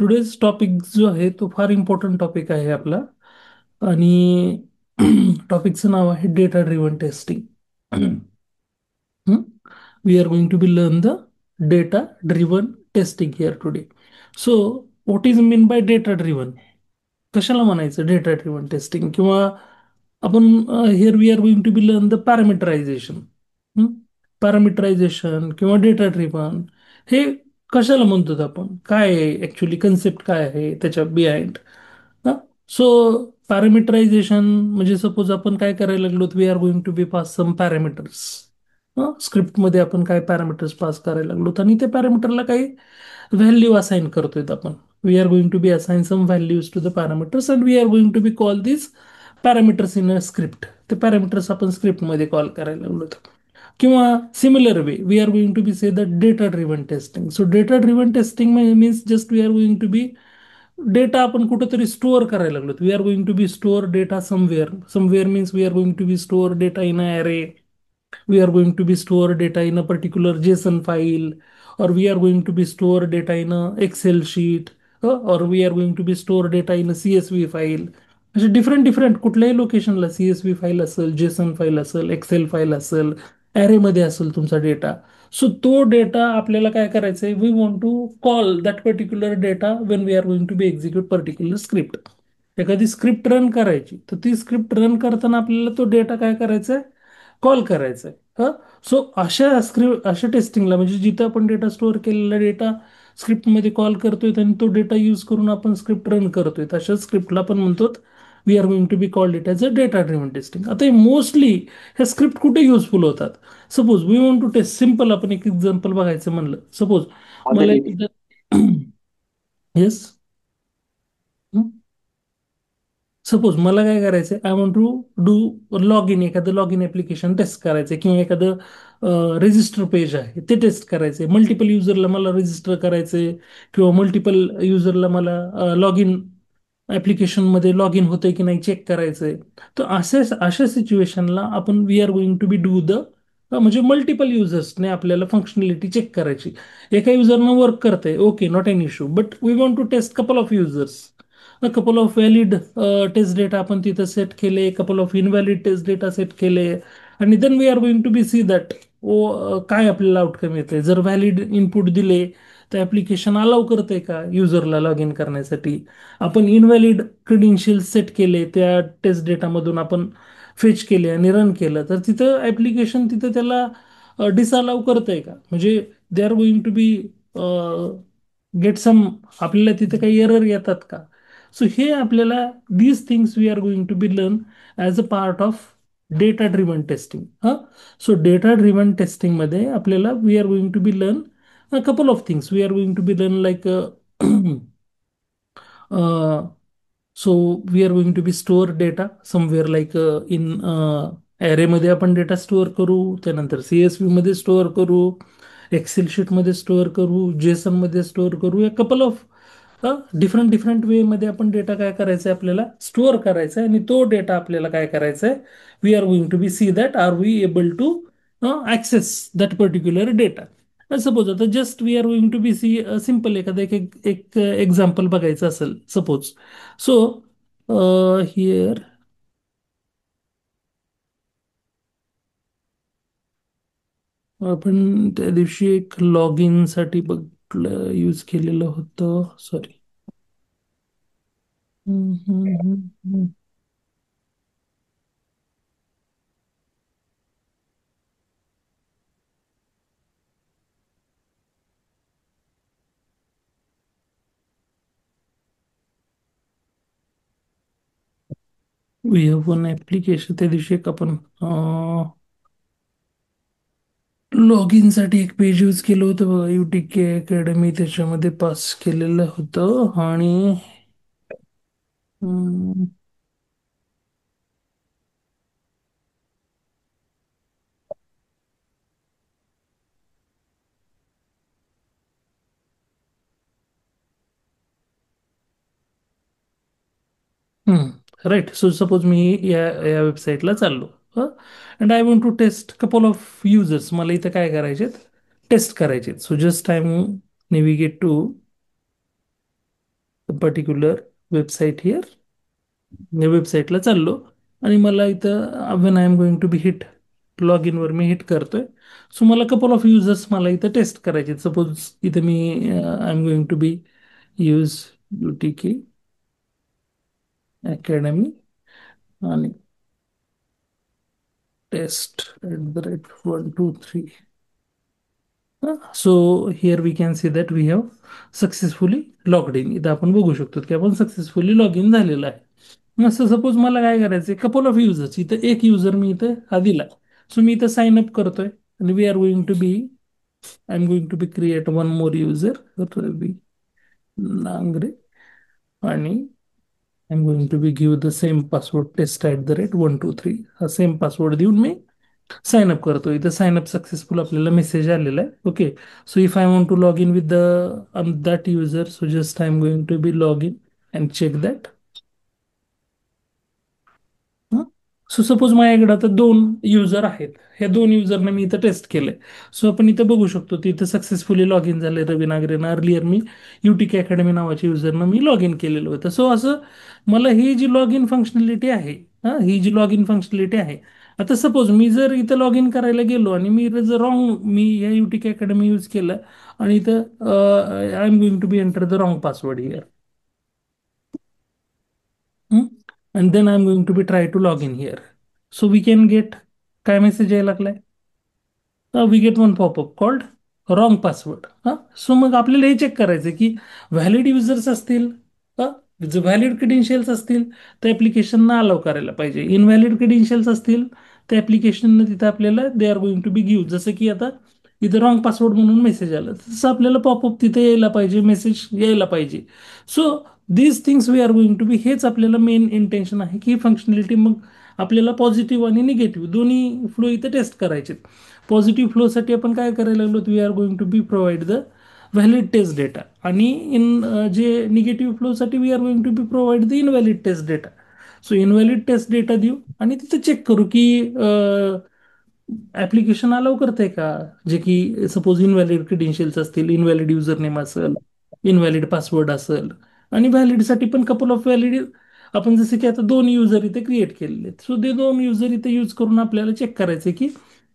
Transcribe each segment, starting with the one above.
Today's topic जो आहे तो फार इम्पॉर्टंट टॉपिक आहे आपला. आणि टॉपिकचं नाव आहे data driven testing. We are going to be learn the data driven testing here today. So what is mean by data driven? कशाला म्हणायचं डेटा ड्रिव्हन टेस्टिंग? किंवा आपण here we are going to be learn the parameterization. Parameterization किंवा data driven हे कशाला म्हणतो आपण? काय आहे ऍक्च्युली कन्सेप्ट, काय आहे त्याच्या बिहाइंड? सो पॅरामीटरायझेशन म्हणजे सपोज आपण काय करायला लागलो, we are going to be pass some parameters. स्क्रिप्टमध्ये आपण काय पॅरामीटर्स पास करायला लागलो आणि त्या पॅरामीटरला काही व्हॅल्यू असाइन करतोय आपण. We are going to be assign some values to the parameters and we are going to be call this parameters in a script. ते पॅरामीटर्स आपण स्क्रिप्टमध्ये कॉल करायला लागलो. किंवा similar way we are going to be say the data driven testing. So data driven testing means just we are going to be data आपण कुठेतरी store करायला लागलो. We are going to be store data somewhere. Somewhere means we are going to be store data in a array. We are going to be store data in a particular JSON file, or we are going to be store data in a Excel sheet, or we are going to be store data in a CSV file. असे different different कुठल्याही लोकेशनला CSV file असेल, Jason file असेल, Excel file असेल, मध्ये असेल तुमचा data. So तो डेटा आपल्याला काय करायचं आहे? We want to call that particular data when we are going to be execute particular script. एखादी स्क्रिप्ट रन करायची, तर ती स्क्रिप्ट रन करताना आपल्याला तो डेटा काय करायचा आहे? कॉल करायचा आहे. सो अशा टेस्टिंगला म्हणजे जिथं आपण डेटा स्टोअर केलेला डेटा स्क्रिप्टमध्ये कॉल करतोय आणि तो डेटा यूज करून आपण स्क्रिप्ट रन करतोय, तशा स्क्रिप्टला आपण म्हणतो we are going to be called it as a data driven testing. आता मोस्टली ह्या स्क्रिप्ट कुठे युजफुल होतात? Suppose we want to test simple, आपण एक एक्झाम्पल बघायचं म्हणलं. सपोज मला आदरणीय एक येस, सपोज मला काय करायचंय, I want to do log in, एखादं लॉग इन ऍप्लिकेशन टेस्ट करायचंय किंवा एखादं रजिस्टर पेज आहे ते टेस्ट करायचंय. मल्टिपल युजरला मला रजिस्टर करायचंय किंवा मल्टिपल युजरला मला लॉग इन ऍप्लिकेशनमध्ये लॉग इन होतंय की नाही चेक करायचंय. तर अशा सिच्युएशनला आपण we are going to be do the म्हणजे मल्टिपल युजर्सने आपल्याला फंक्शनॅलिटी चेक करायची. एका युजरनं वर्क करतंय, okay, not an issue, but we want to test couple of users. Couple of valid test data आपण तिथं सेट केले, couple of invalid test data set केले, आणि then we are going to be see that काय आपल्याला outcome येते. जर valid input दिले तर ॲप्लिकेशन अलाव करते का युजरला लॉग इन करण्यासाठी? आपण इनव्हॅलिड क्रेडेन्शियल्स सेट केले, त्या टेस्ट डेटामधून आपण फेच केले आणि रन केलं, तर तिथं ॲप्लिकेशन तिथं त्याला डिसअलाव करतंय का? म्हणजे they are going to be get some, आपल्याला तिथे काही एरर येतात का? सो हे आपल्याला these things we are going to be learn as a part of data driven testing. So data driven टेस्टिंगमध्ये आपल्याला we are going to be learn a couple of things. We are going to be learn like uh, so we are going to be store data somewhere like in array मध्ये आपण data store करू, त्यानंतर CSV मध्ये store करू, Excel sheet मध्ये store करू, Jason मध्ये store करू. या कपल ऑफ डिफरंट डिफरंट वे मध्ये आपण डेटा काय करायचा आहे? आपल्याला स्टोअर करायचा आहे. आणि तो डेटा आपल्याला काय करायचा आहे? We are going to be see that are we able to access that particular data. Suppose आता just we are going to be see simple एखादं एक एक्झाम्पल बघायचं असेल सपोज. सो हिअर आपण त्या दिवशी एक लॉग इन साठी बघ यूज केलेलं होतं. Sorry. We have one application. त्या दिवशी एक आपण लॉग इन साठी एक पेज यूज केलं होतं बघा, UTK अकॅडमी, त्याच्यामध्ये पास केलेलं होतं. आणि हम्म, राईट. सो सपोज मी या वेबसाईटला चाललो and I want to test couple of users. मला इथं काय करायचे? टेस्ट करायचे. So just I navigate to particular website here. या वेबसाईटला चाललो आणि मला इथं when I am going to be hit log इनवर मी हिट करतोय. सो मला कपल ऑफ युजर्स मला इथं टेस्ट करायचे. सपोज इथं मी I am going to be use UTK academy आणि test @123. So here we can see that we have successfully logged in. इथं आपण बघू शकतो की आपण सक्सेसफुली लॉग इन झालेलं आहे. असं सपोज मला काय करायचं कपल ऑफ युजर्स इथं एक युजर मी इथं हा दिला. सो मी इथं साइन अप करतोय आणि we are going to be I am going to be create one more user Ravi Nangare आणि I am going to be give the same password test@123. हा सेम पासवर्ड देऊन मी साइन अप करतो. इथं sign up successful आपल्याला message आलेला आहे. Okay. So if I want to log in with that user so just I am going to be log in and check that. So suppose माझ्याकडे आता दोन user आहेत. ह्या दोन युजरने मी इथं टेस्ट केलंय. सो आपण इथं बघू शकतो की इथं सक्सेसफुली लॉग इन झाले रवी नागरेनं. अर्लियर मी UTK अकॅडमी नावाच्या युजरनं मी लॉग इन केलेलं होतं. सो असं मला ही जी लॉग इन फंक्शनॅलिटी आहे, ही जी लॉग इन फंक्शनॅलिटी आहे. आता सपोज मी जर इथं लॉग इन करायला गेलो आणि मी जर रॉंग मी या UTK अकॅडमी यूज केलं आणि इथं I am going to be enter the wrong password here. And then I'm going to be try to log in here. So we can get काय message यायला लागलाय. We get one popup called wrong password. So मग आपल्याला हे check करायचं की valid users असतील, जर व्हॅलिड क्रेडेन्शियल्स असतील तर ॲप्लिकेशनना अलाव करायला पाहिजे. इनव्हॅलिड क्रेडेन्शियल्स असतील तर ॲप्लिकेशननं तिथं आपल्याला they are going to be give. जसं की आता इथं रॉंग पासवर्ड म्हणून मेसेज आला तसं आपल्याला पॉपअप तिथे यायला पाहिजे, मेसेज यायला पाहिजे. So these things we are going to be हेच आपल्याला मेन इंटेन्शन आहे की फंक्शनॅलिटी मग आपल्याला पॉझिटिव्ह आणि निगेटिव्ह दोन्ही फ्लो इथं टेस्ट करायचे. पॉझिटिव्ह फ्लोसाठी आपण काय करायला लागलो we are going to be provide the valid test data आणि जे निगेटिव्ह फ्लोसाठी we are going to be provide the invalid test data. So invalid test data देऊ आणि तिथे चेक करू की ऍप्लिकेशन अलाव करते का, जे की सपोज इनव्हॅलिड क्रेडेन्शियल्स असतील, इनव्हॅलिड युजर नेम असेल, इनव्हॅलिड पासवर्ड असेल आणि व्हॅलिडसाठी पण कपल ऑफ व्हॅलिड आपण जसे की आता दोन युजर इथे क्रिएट केलेले आहेत. सो ते दोन युजर इथे यूज करून आपल्याला चेक करायचे की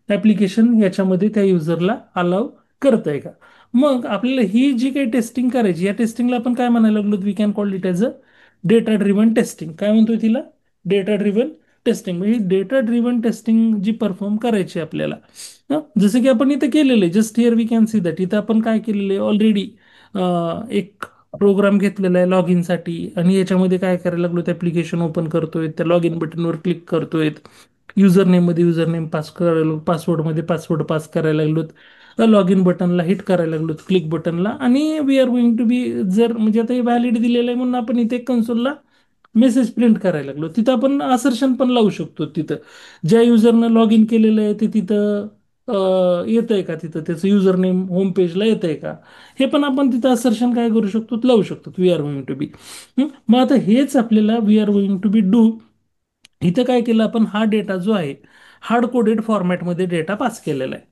ऍप्लिकेशन याच्यामध्ये त्या युजरला अलाव करतंय का. मग आपल्याला ही जी काही टेस्टिंग करायची या टेस्टिंगला आपण काय म्हणायला लागलो we can call it as a data driven testing. काय म्हणतोय तिला डेटा ड्रिव्हन टेस्टिंग. म्हणजे डेटा ड्रिव्हन टेस्टिंग जी परफॉर्म करायची आपल्याला, जसं की आपण इथं केलेलं आहे. Just here we can see that इथं आपण काय केलेलं आहे ऑलरेडी एक प्रोग्राम घेतलेला आहे लॉग इनसाठी आणि याच्यामध्ये काय करायला लागलो ते ॲप्लिकेशन ओपन करतोय, त्या लॉग इन बटनवर क्लिक करतोय, युजर नेममध्ये युजर नेम पास करायला लागलो, पासवर्डमध्ये पासवर्ड पास करायला लागलोत, लॉग इन बटनला हिट करायला लागलो क्लिक बटनला आणि we are going to be जर म्हणजे आता हे व्हॅलिड दिलेलं आहे म्हणून आपण इथे कन्सोलला मेसेज प्रिंट करायला लागलो. तिथं आपण असर्शन पण लावू शकतो. तिथं ज्या युजरनं लॉग इन केलेलं आहे ते तिथं येत आहे का, तिथं त्याचं युजर नेम होम पेजला येत आहे का, हे पण आपण तिथं असर्शन काय करू शकतो लावू शकतो. We are going to be मग आता हेच आपल्याला we are going to be do. इथं काय केलं आपण हा डेटा जो आहे हार्ड कोडेड फॉर्मॅटमध्ये डेटा पास केलेला आहे.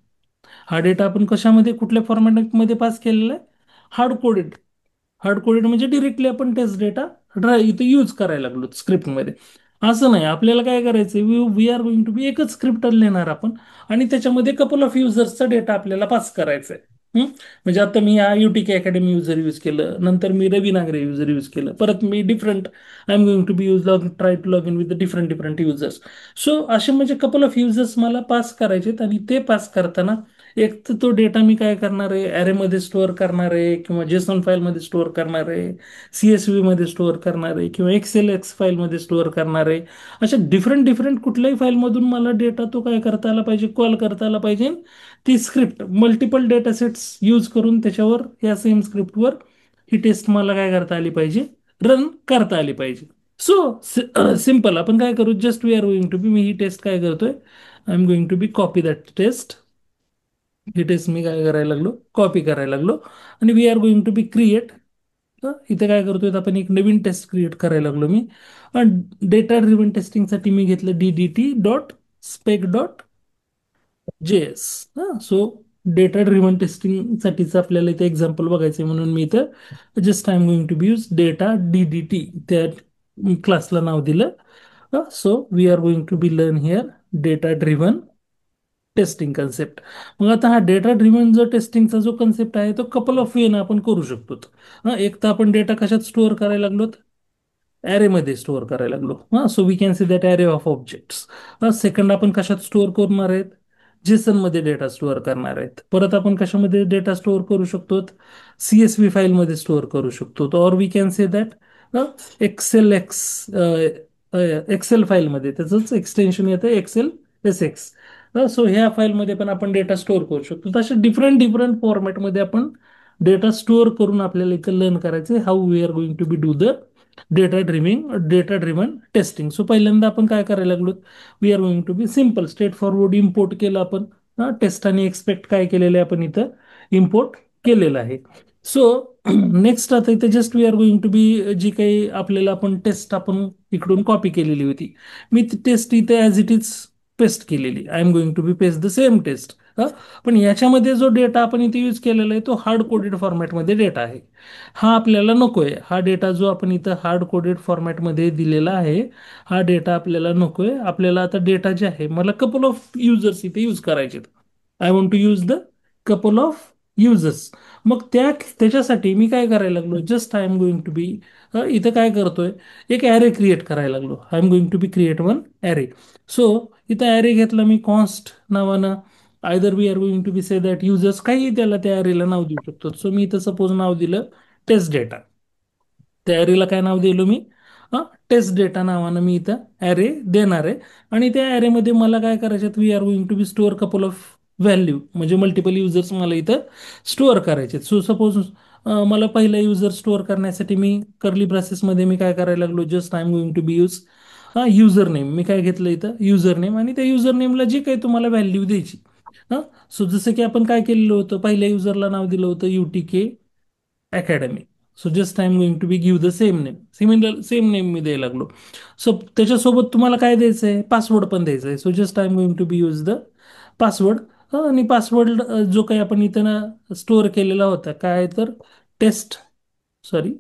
हा डेटा आपण कशामध्ये कुठल्या फॉर्मॅटमध्ये पास केलेला आहे हार्ड कोडेड. हार्ड कोडेड म्हणजे डिरेक्टली आपण टेस्ट डेटा इथे यूज करायला लागलो स्क्रिप्टमध्ये. असं नाही, आपल्याला काय करायचं वी आर गोइंग टू बी एकच स्क्रिप्ट लिहिणार आपण आणि त्याच्यामध्ये कपल ऑफ युजर्सचा डेटा आपल्याला पास करायचा आहे. म्हणजे आता मी या UTK अकॅडमी युजर यूज केलं, नंतर मी रवी नागरे युजर यूज केलं, परत मी different I am going to be use log try to log in with different different users. So असे म्हणजे कपल ऑफ युजर्स मला पास करायचेत आणि ते पास करताना एक तर तो डेटा मी काय करणार आहे ॲरेमध्ये स्टोअर करणार आहे किंवा जेसॉन फाईलमध्ये स्टोअर करणार आहे, CSV मध्ये स्टोअर करणार आहे किंवा XLX फाईलमध्ये स्टोअर करणार आहे. अशा डिफरंट डिफरंट कुठल्याही फाईलमधून मला डेटा तो काय करता आला पाहिजे कॉल करता आला पाहिजे. ती script multiple data sets use करून त्याच्यावर या सेम स्क्रिप्टवर ही टेस्ट मला काय करता आली पाहिजे रन करता आली पाहिजे. सो सिम्पल आपण काय करू just we are going to be मी ही टेस्ट काय करतोय I am going to be copy that test. ही टेस्ट मी काय करायला लागलो कॉपी करायला लागलो आणि we are going to be create. इथे काय करतोय आपण एक नवीन टेस्ट क्रिएट करायला लागलो मी. डेटा ड्रिव्हन टेस्टिंगसाठी मी घेतलं DDT dot spec dot JS. So data driven टेस्टिंगसाठीच आपल्याला इथे एक्झाम्पल बघायचं आहे, म्हणून मी इथं just I am going to be use data DDT त्या क्लासला नाव दिलं. So we are going to be learn here data driven testing concept. मग आता हा डेटा ड्रिव्हन जो टेस्टिंगचा जो कन्सेप्ट आहे तो कपल ऑफ वे आपण करू शकतो. एक तर आपण डेटा कशात स्टोअर करायला लागलो, ॲरेमध्ये स्टोअर करायला लागलो. So we can see that array of objects. Second आपण कशात स्टोअर करणार आहेत, जेसन मध्ये डेटा स्टोअर करणार आहेत. परत आपण कशामध्ये डेटा स्टोअर करू शकतो, CSV फाईलमध्ये स्टोअर करू शकतो. Or we can say that excel फाईलमध्ये, त्याचंच एक्सटेन्शन येतं XLSX. सो ह्या फाईलमध्ये पण आपण डेटा स्टोअर करू शकतो. तसे डिफरंट डिफरंट फॉर्मॅटमध्ये आपण डेटा स्टोअर करून आपल्याला इथं लर्न करायचं how we are going to be do the data driven testing. So पहिल्यांदा आपण काय करायला लागलो, we are going to be simple straightforward import केलं आपण. टेस्ट आणि एक्सपेक्ट काय केलेलं आहे आपण इथं इम्पोर्ट केलेलं आहे. सो नेक्स्ट आता इथे just we are going to be जी काही आपल्याला आपण टेस्ट आपण इकडून कॉपी केलेली होती, मी ती टेस्ट इथे ॲज इट इज पेस्ट केलेली. I am going to be paste the same test. पण याच्यामध्ये जो डेटा आपण इथे यूज केलेला आहे तो हार्ड कोडेड फॉर्मॅटमध्ये डेटा आहे. हा आपल्याला नकोय. हा डेटा जो आपण इथं हार्ड कोडेड फॉर्मॅटमध्ये दिलेला आहे, हा डेटा आपल्याला नकोय. आपल्याला आता डेटा जे आहे, मला कपल ऑफ युजर्स इथे यूज करायचे. I want to use the couple of users. मग त्याच्यासाठी मी काय करायला लागलो, just I am going to be इथं काय करतोय, एक ॲरे क्रिएट करायला लागलो. I am going to be create one array. So इथं ॲरे घेतला मी कॉन्स्ट नावानं. Either we are going to be say that users, काही त्याला त्या ॲरेला नाव देऊ शकतो. सो मी इथं सपोज नाव दिलं टेस्ट डेटा. त्या ॲरेला काय नाव दिलं मी, टेस्ट डेटा नावानं मी इथं ॲरे देणार आहे. आणि त्या ॲरेमध्ये मला काय करायचे, we are going to be store couple of value, म्हणजे मल्टिपल युजर्स मला इथं स्टोअर करायचे. सो सपोज मला पहिला युजर स्टोअर करण्यासाठी मी कर्ली ब्रासेसमध्ये मी काय करायला लागलो, just I am going to be use user name. मी काय घेतलं इथं युजर नेम, आणि त्या युजर नेमला जे काही तुम्हाला व्हॅल्यू द्यायची. हां सो जसं की आपण काय केलेलं होतं, पहिल्या युजरला नाव दिलं होतं UTK academy. So just I am going to be give the same name. Same name मी द्यायला लागलो. सो त्याच्यासोबत तुम्हाला काय द्यायचं आहे, पासवर्ड पण द्यायचं आहे. So just I am going to be use the password. आणि पासवर्ड जो काही आपण इथं स्टोअर केलेला होता, काय तर टेस्ट, सॉरी,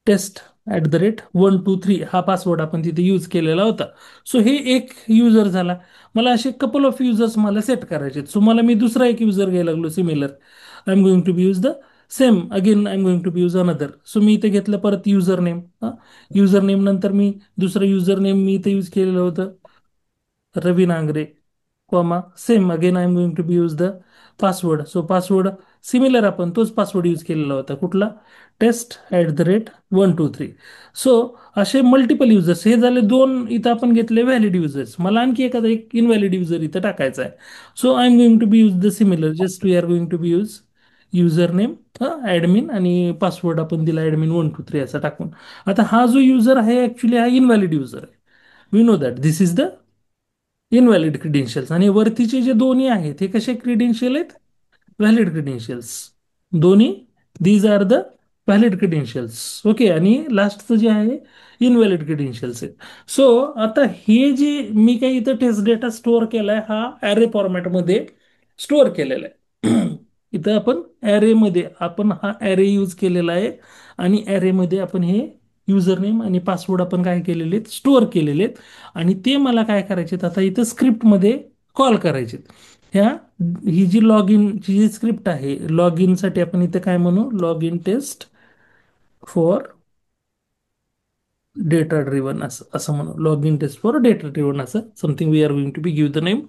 टेस्ट@123 हा पासवर्ड आपण तिथे यूज केलेला होता. सो हे एक युजर झाला. मला असे कपल ऑफ युजर्स मला सेट करायचे. सो मला मी दुसरा एक युजर घ्यायला लागलो similar. I am going to be use the same again. I am going to be use another. So मी इथे घेतलं परत युजर नेम. युजर नेम नंतर मी दुसरं युजर नेम मी इथे यूज केलेलं होतं Ravi Nangare, comma same again. I am going to be use the password. So password similar आपण तोच पासवर्ड यूज केलेला होता, कुठला, टेस्ट@123. सो असे मल्टिपल युजर्स हे झाले दोन. इथं आपण घेतले व्हॅलिड युजर्स. मला आणखी एखादा एक इनव्हॅलिड युजर इथं टाकायचा आहे. So I am going to be use the similar. Just we are going to be use user name admin, आणि पासवर्ड आपण दिला ॲडमिन123 असा टाकून. आता हा जो युजर आहे ॲक्च्युली हा इनव्हॅलिड युजर आहे. We know that this is the invalid credentials. आणि वरतीचे जे दोन्ही आहेत हे कसे क्रिडेन्शियल आहेत, व्हॅलिड क्रिडेन्शियल्स. दोन्ही these are the valid credentials. Okay. आणि लास्टचं जे आहे इनव्हॅलिड क्रिडेन्शियल्स आहेत. सो आता हे जे मी काही इथं टेस्ट डेटा स्टोअर केलाय हा ॲरे फॉर्मॅटमध्ये स्टोअर केलेला आहे. इथं आपण ॲरेमध्ये आपण हा ॲरे यूज केलेला आहे. आणि ॲरेमध्ये आपण हे युजर नेम आणि पासवर्ड आपण काय केलेले आहेत, स्टोअर केलेले आहेत. आणि ते मला काय करायचे, आता इथं स्क्रिप्टमध्ये कॉल करायचे. ह्या ही जी लॉग इनची जी स्क्रिप्ट आहे, लॉग इनसाठी आपण इथे काय म्हणू, log in test for data driven असं असं म्हणू. Log in test for data driven असं something we are going to be give the name.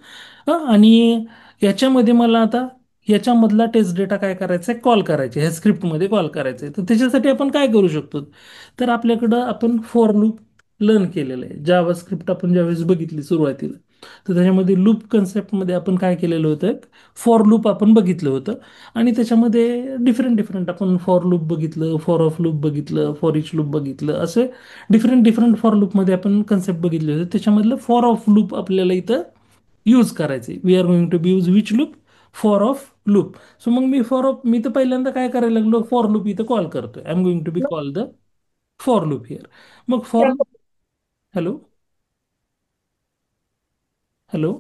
आणि याच्यामध्ये मला आता याच्यामधला टेस्ट डेटा काय करायचा आहे, कॉल करायचे, ह्या स्क्रिप्टमध्ये कॉल करायचं आहे. तर त्याच्यासाठी आपण काय करू शकतो, तर आपल्याकडं आपण फॉर लूप लर्न केलेलं आहे. जावा स्क्रिप्ट आपण ज्यावेळेस बघितली सुरुवातीला, तर त्याच्यामध्ये लूप कन्सेप्टमध्ये आपण काय केलेलं होतं, फॉर लूप आपण बघितलं होतं. आणि त्याच्यामध्ये डिफरंट डिफरंट आपण फॉर लूप बघितलं, फॉर ऑफ लूप बघितलं, फॉर इच लूप बघितलं, असे डिफरंट डिफरंट फॉर लूपमध्ये आपण कन्सेप्ट बघितले होते. त्याच्यामधलं फॉर ऑफ लूप आपल्याला इथं यूज करायचे. We are going to be use which loop, for of loop. So मग मी फॉर ऑफ, मी तर पहिल्यांदा काय करायला लागलो, फॉर लूप इथं कॉल करतोय. I am going to be call the for loop here. मग फॉर, हॅलो, हॅलो,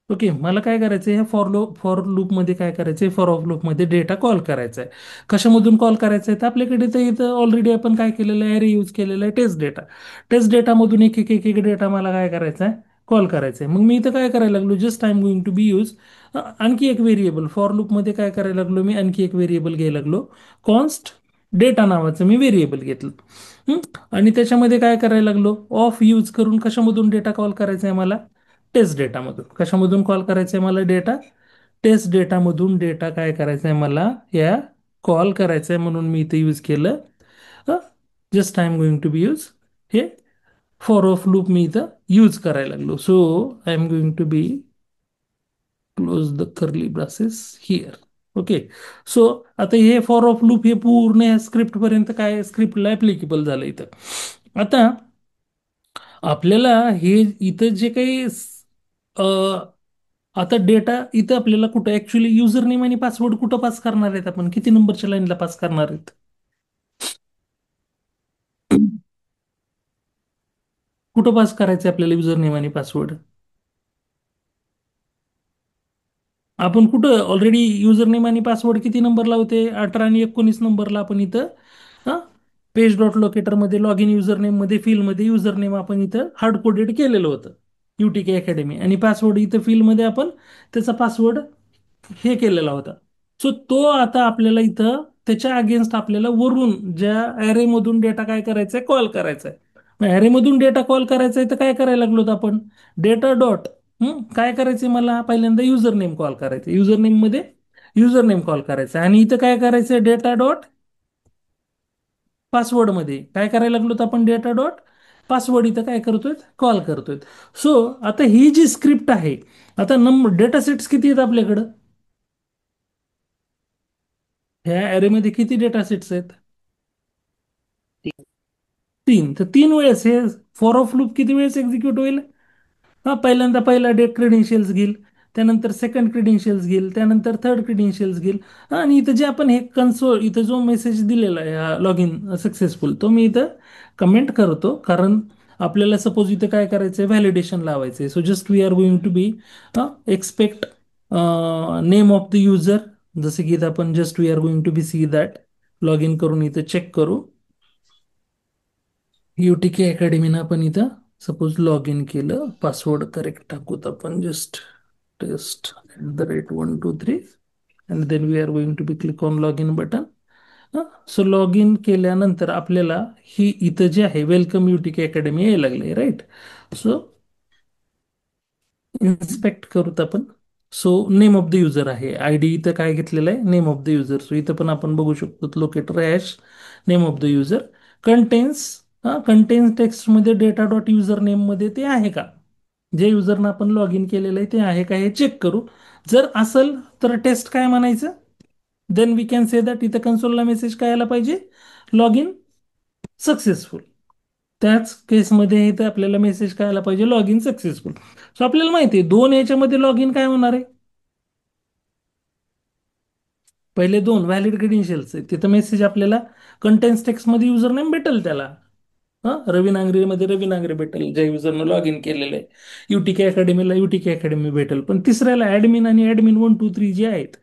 ओके, मला काय करायचं आहे, फॉर लूपमध्ये काय करायचं आहे, फॉर ऑफ लूपमध्ये डेटा कॉल करायचा आहे. कशामधून कॉल करायचा आहे, तर आपल्याकडे तर इथं ऑलरेडी आपण काय केलेलं आहे, ॲरे यूज केलेला आहे टेस्ट डेटा. टेस्ट डेटामधून एक एक एक एक डेटा मला काय करायचा आहे, कॉल करायचा आहे. मग मी इथं काय करायला लागलो, just I am going to be use आणखी एक व्हेरिएबल फॉर लूपमध्ये काय करायला लागलो, मी आणखी एक व्हेरिएबल घ्यायला लागलो. कॉन्स्ट डेटा नावाचं मी व्हेरिएबल घेतलं. हं? आणि त्याच्यामध्ये काय करायला लागलो, ऑफ यूज करून कशामधून डेटा कॉल करायचा आहे मला, टेस्ट डेटामधून. कशामधून कॉल करायचा आहे मला डेटा, टेस्ट डेटामधून डेटा काय करायचा आहे मला, या कॉल करायचा आहे. म्हणून मी इथे यूज केलं just I am going to be use, हे फॉर ऑफ लूप मी इथं यूज करायला लागलो. So I am going to be close the curly braces here. Okay. So आता हे फॉर ऑफ लूप हे पूर्ण या स्क्रिप्ट पर्यंत काय स्क्रिप्टला ऍप्लिकेबल झालं इथं. आता आपल्याला हे इथं जे काही अ, आता डेटा इथं आपल्याला कुठं ऍक्च्युली युजर नेम आणि पासवर्ड कुठं पास करणार आहेत, आपण किती नंबरच्या लाईनला पास करणार आहेत, कुठं पास करायचं आपल्याला युजर नेम आणि पासवर्ड. आपण कुठं ऑलरेडी युजर नेम आणि पासवर्ड किती नंबरला होते, 18 आणि 19 नंबरला आपण इथं हा पेज डॉट लोकेटरमध्ये लॉग इन युजर नेममध्ये फील्डमध्ये युजर नेम आपण इथं हार्ड कोडेड केलेलं होतं, UTK अकॅडमी. आणि पासवर्ड इथं फील्डमध्ये आपण त्याचा पासवर्ड हे केलेला होता. सो तो आता आपल्याला इथं त्याच्या अगेन्स्ट आपल्याला वरून ज्या ऍरे मधून डेटा काय करायचा आहे, कॉल करायचा आहे. मग ऍरे मधून डेटा कॉल करायचा आहे तर काय करायला लागलो आपण, डेटा डॉट काय करायचे मला, पहिल्यांदा युजर नेम कॉल करायचं, युजर नेम मध्ये युजर नेम कॉल करायचा. आणि इथं काय करायचं, डेटा डॉट पासवर्ड मध्ये काय करायला लागलो तर आपण डेटा डॉट पासवर्ड इथं काय करतोय, कॉल करतोय. सो आता ही जी स्क्रिप्ट आहे, आता डेटा सेट्स किती आहेत आपल्याकडं, ह्या ॲरेमध्ये किती डेटा सेट्स आहेत, 3. तर 3 वेळेस हे फॉर ऑफ लूप किती वेळेस एक्झिक्यूट होईल, हा पहिल्यांदा पहिला डेट क्रेडेन्शियल्स घेईल, त्यानंतर सेकंड क्रेडेन्शियल्स घेईल, त्यानंतर थर्ड क्रेडेन्शियल्स घेईल. आणि इथं जे आपण हे कन्सोल इथं जो मेसेज दिलेला आहे लॉग इन सक्सेसफुल, तो मी इथं कमेंट करतो. कारण आपल्याला सपोज इथं काय करायचं आहे, व्हॅलिडेशन लावायचं आहे. So just we are going to be expect name of the user. जसे की इथं आपण just we are going to be see that, log in करून इथं चेक करू. UTK अकॅडमीनं आपण इथं सपोज लॉग इन केलं, पासवर्ड करेक्ट टाकूत आपण, just test @123 and then we are going to be click on log in button. So log in केल्यानंतर आपल्याला ही इथं जे आहे वेलकम UTK अकॅडमी यायला लागले, राईट. सो इन्स्पेक्ट करूत आपण. So name of the user आहे, ID इथं काय घेतलेलं आहे, name of the user. So इथं पण आपण बघू शकतो locator hash name of the user contains, contains टेक्स्टमध्ये डेटा डॉट युजर नेम मध्ये ते आहे का, जे युजरनं आपण लॉग इन केलेलं आहे ते आहे का हे चेक करू. जर असेल तर टेस्ट काय म्हणायचं, then we can say that इथं कन्सोलला मेसेज काय आला पाहिजे, लॉग इन सक्सेसफुल. त्याच केसमध्ये इथं आपल्याला मेसेज काय आला पाहिजे, लॉग इन सक्सेसफुल. सो आपल्याला माहिती आहे दोन याच्यामध्ये लॉग इन काय होणार आहे, पहिले दोन व्हॅलिड क्रेडेन्शियल्स आहेत, तिथं मेसेज आपल्याला कंटेन्स टेक्स्टमध्ये युजर नेम भेटेल त्याला, रवी नांगरेमध्ये रवी नांगरे भेटेल ज्या युजरनं लॉग इन केलेलं आहे, UTK अकॅडमीला UTK अकॅडमी भेटेल. पण तिसऱ्याला ऍडमिन आणि ऍडमिन 1 2 3 जे आहेत,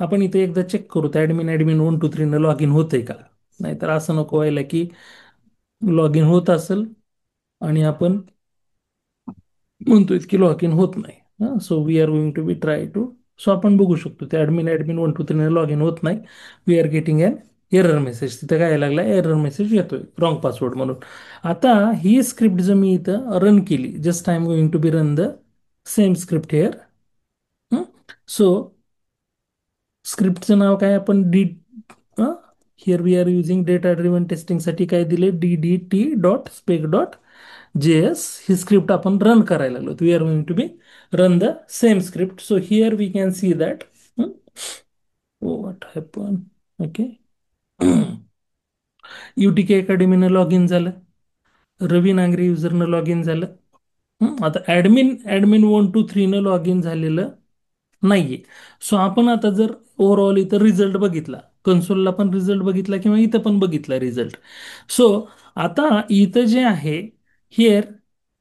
आपण इथे एकदा चेक करू तर ऍडमिन 1 2 3 लॉग इन होतंय का. नाहीतर असं नको व्हायला की लॉग इन होत असेल आणि आपण म्हणतोय की लॉग इन होत नाही. So we are going to be try to, so आपण बघू शकतो ते ऍडमिन 1 2 3 लॉग इन होत नाही, we are getting an error message. तिथे काय लागला, एरर मेसेज येतोय रॉंग पासवर्ड म्हणून. आता ही स्क्रिप्ट जर मी इथं रन केली, just I am going to be run the same script here. So स्क्रिप्टचं नाव काय, आपण डी here we are using data driven टेस्टिंगसाठी काय दिले, DDT.spec.js ही स्क्रिप्ट आपण रन करायला लागलो. We are going to be run the same script. So here we can see that what happen. Okay. UTK अकॅडमीनं लॉग इन झालं, रवी नांगरे युजरनं लॉग इन झालं. आता ऍडमिन 1 2 3 लॉग इन झालेलं नाहीये. सो आपण आता जर ओव्हरऑल इथं रिझल्ट बघितला, कन्सोलला पण रिझल्ट बघितला किंवा इथं पण बघितला रिझल्ट. सो आता इथं जे आहे here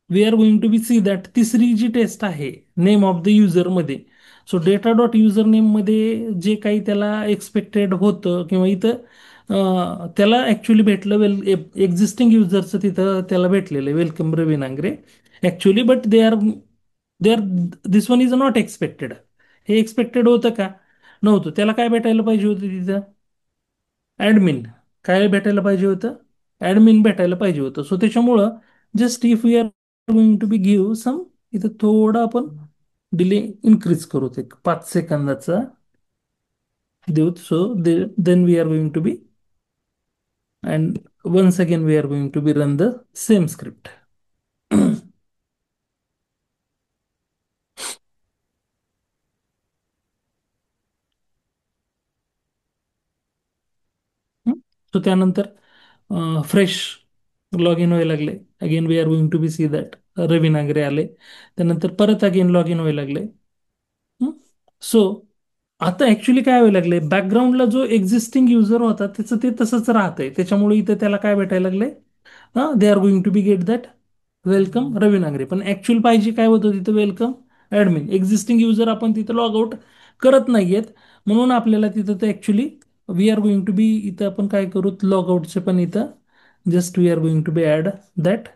we are going to be see that तिसरी जी टेस्ट आहे नेम ऑफ द युजरमध्ये. सो डेटा डॉट युजर नेममध्ये जे काही त्याला एक्सपेक्टेड होतं किंवा इथं त्याला ॲक्च्युली भेटलं एक्झिस्टिंग युजरचं तिथं त्याला भेटलेलं आहे welcome Ravi Nangare actually. But they are this one is not expected. हे एक्सपेक्टेड होतं का? नव्हतं. त्याला काय भेटायला पाहिजे होतं तिथं? ॲडमिन. काय भेटायला पाहिजे होतं? ॲडमिन भेटायला पाहिजे होतं. सो त्याच्यामुळं just if we are going to be give some, इथं थोडा आपण डिले इन्क्रीज करू, एक 5 सेकंदाचा देऊ. So then we are going to be and once again we are going to be run the same script. So त्यानंतर fresh log in व्हायला लागले. Again we are going to be see that Ravi Nagare आले. त्यानंतर परत again log in व्हायला लागले. So आता actually काय व्हायला लागले, बॅकग्राऊंडला जो एक्झिस्टिंग युजर होता त्याचं ते तसंच राहतंय. त्याच्यामुळे इथं त्याला काय भेटायला लागले? हा, they are going to be get that welcome Ravi Nangare. पण ऍक्च्युअल पाहिजे काय होतं तिथं? Welcome admin. एक्झिस्टिंग युजर आपण तिथं लॉग आउट करत नाहीयेत, म्हणून आपल्याला तिथं ते actually we are going to be, इथं आपण काय करू लॉग आउटचे पण इथं just we are going to be add that